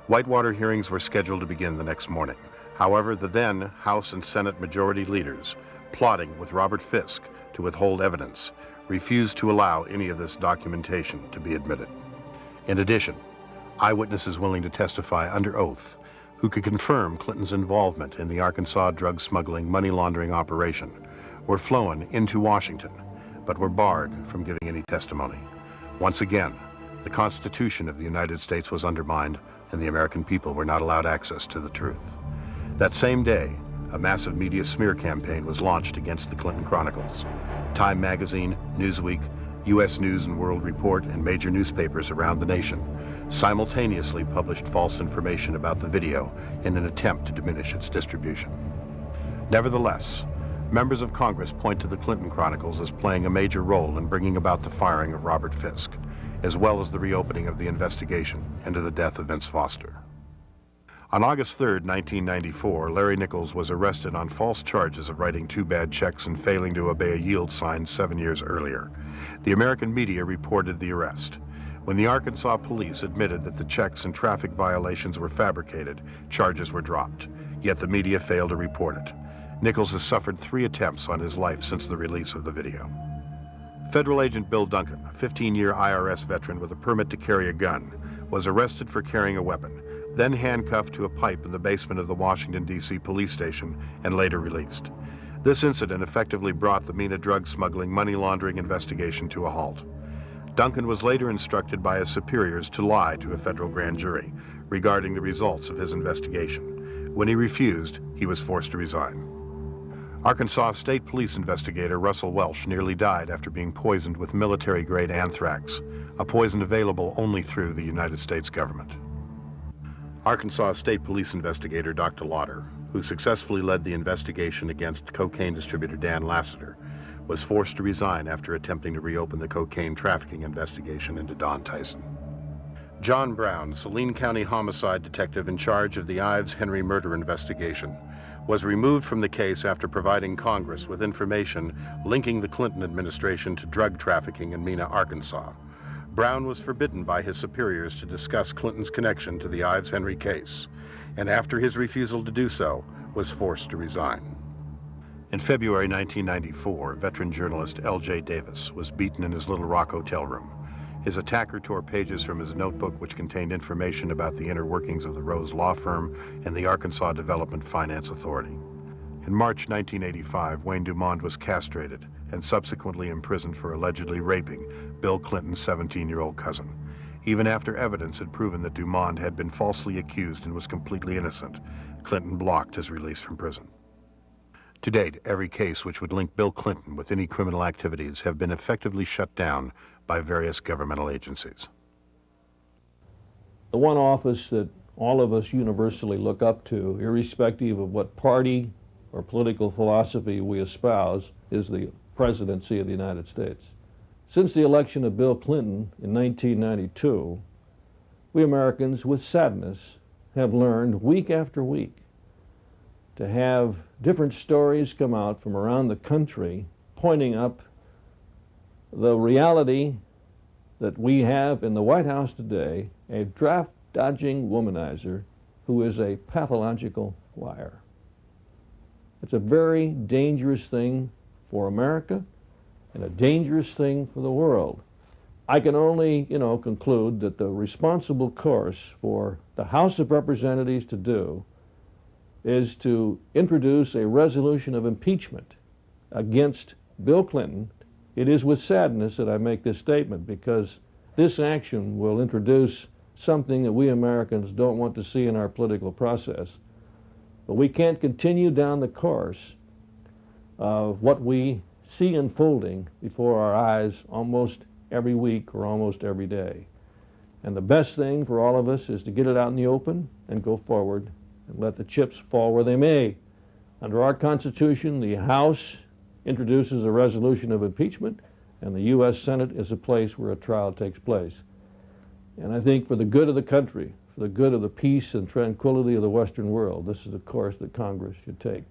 Whitewater hearings were scheduled to begin the next morning. However, the then House and Senate majority leaders, plotting with Robert Fisk to withhold evidence, refused to allow any of this documentation to be admitted. In addition, eyewitnesses willing to testify under oath who could confirm Clinton's involvement in the Arkansas drug smuggling money laundering operation were flown into Washington, but were barred from giving any testimony. Once again, the Constitution of the United States was undermined, and the American people were not allowed access to the truth. That same day, a massive media smear campaign was launched against the Clinton Chronicles. Time magazine, Newsweek, U.S. News and World Report, and major newspapers around the nation simultaneously published false information about the video in an attempt to diminish its distribution. Nevertheless, members of Congress point to the Clinton Chronicles as playing a major role in bringing about the firing of Robert Fisk, as well as the reopening of the investigation into the death of Vince Foster. On August 3, 1994, Larry Nichols was arrested on false charges of writing 2 bad checks and failing to obey a yield sign 7 years earlier. The American media reported the arrest. When the Arkansas police admitted that the checks and traffic violations were fabricated, charges were dropped, yet the media failed to report it. Nichols has suffered 3 attempts on his life since the release of the video. Federal agent Bill Duncan, a 15-year IRS veteran with a permit to carry a gun, was arrested for carrying a weapon, then handcuffed to a pipe in the basement of the Washington, D.C. police station, and later released. This incident effectively brought the MENA drug smuggling money laundering investigation to a halt. Duncan was later instructed by his superiors to lie to a federal grand jury regarding the results of his investigation. When he refused, he was forced to resign. Arkansas State Police investigator Russell Welsh nearly died after being poisoned with military-grade anthrax, a poison available only through the United States government. Arkansas State Police investigator Dr. Lauder, who successfully led the investigation against cocaine distributor Dan Lassiter, was forced to resign after attempting to reopen the cocaine trafficking investigation into Don Tyson. John Brown, Saline County homicide detective in charge of the Ives Henry murder investigation, was removed from the case after providing Congress with information linking the Clinton administration to drug trafficking in Mena, Arkansas. Brown was forbidden by his superiors to discuss Clinton's connection to the Ives Henry case, and after his refusal to do so, was forced to resign. In February 1994, veteran journalist L.J. Davis was beaten in his Little Rock hotel room. His attacker tore pages from his notebook which contained information about the inner workings of the Rose Law Firm and the Arkansas Development Finance Authority. In March 1985, Wayne Dumond was castrated and subsequently imprisoned for allegedly raping Bill Clinton's 17-year-old cousin. Even after evidence had proven that Dumond had been falsely accused and was completely innocent, Clinton blocked his release from prison. To date, every case which would link Bill Clinton with any criminal activities have been effectively shut down by various governmental agencies. The one office that all of us universally look up to, irrespective of what party or political philosophy we espouse, is the presidency of the United States. Since the election of Bill Clinton in 1992, we Americans, with sadness, have learned week after week to have different stories come out from around the country pointing up the reality that we have in the White House today, a draft-dodging womanizer who is a pathological liar. It's a very dangerous thing for America and a dangerous thing for the world. I can only, conclude that the responsible course for the House of Representatives to do is to introduce a resolution of impeachment against Bill Clinton. It is with sadness that I make this statement, because this action will introduce something that we Americans don't want to see in our political process. But we can't continue down the course of what we see unfolding before our eyes almost every week or almost every day. And the best thing for all of us is to get it out in the open and go forward and let the chips fall where they may. Under our Constitution, the House introduces a resolution of impeachment, and the U.S. Senate is a place where a trial takes place. And I think for the good of the country, for the good of the peace and tranquility of the Western world, this is a course that Congress should take.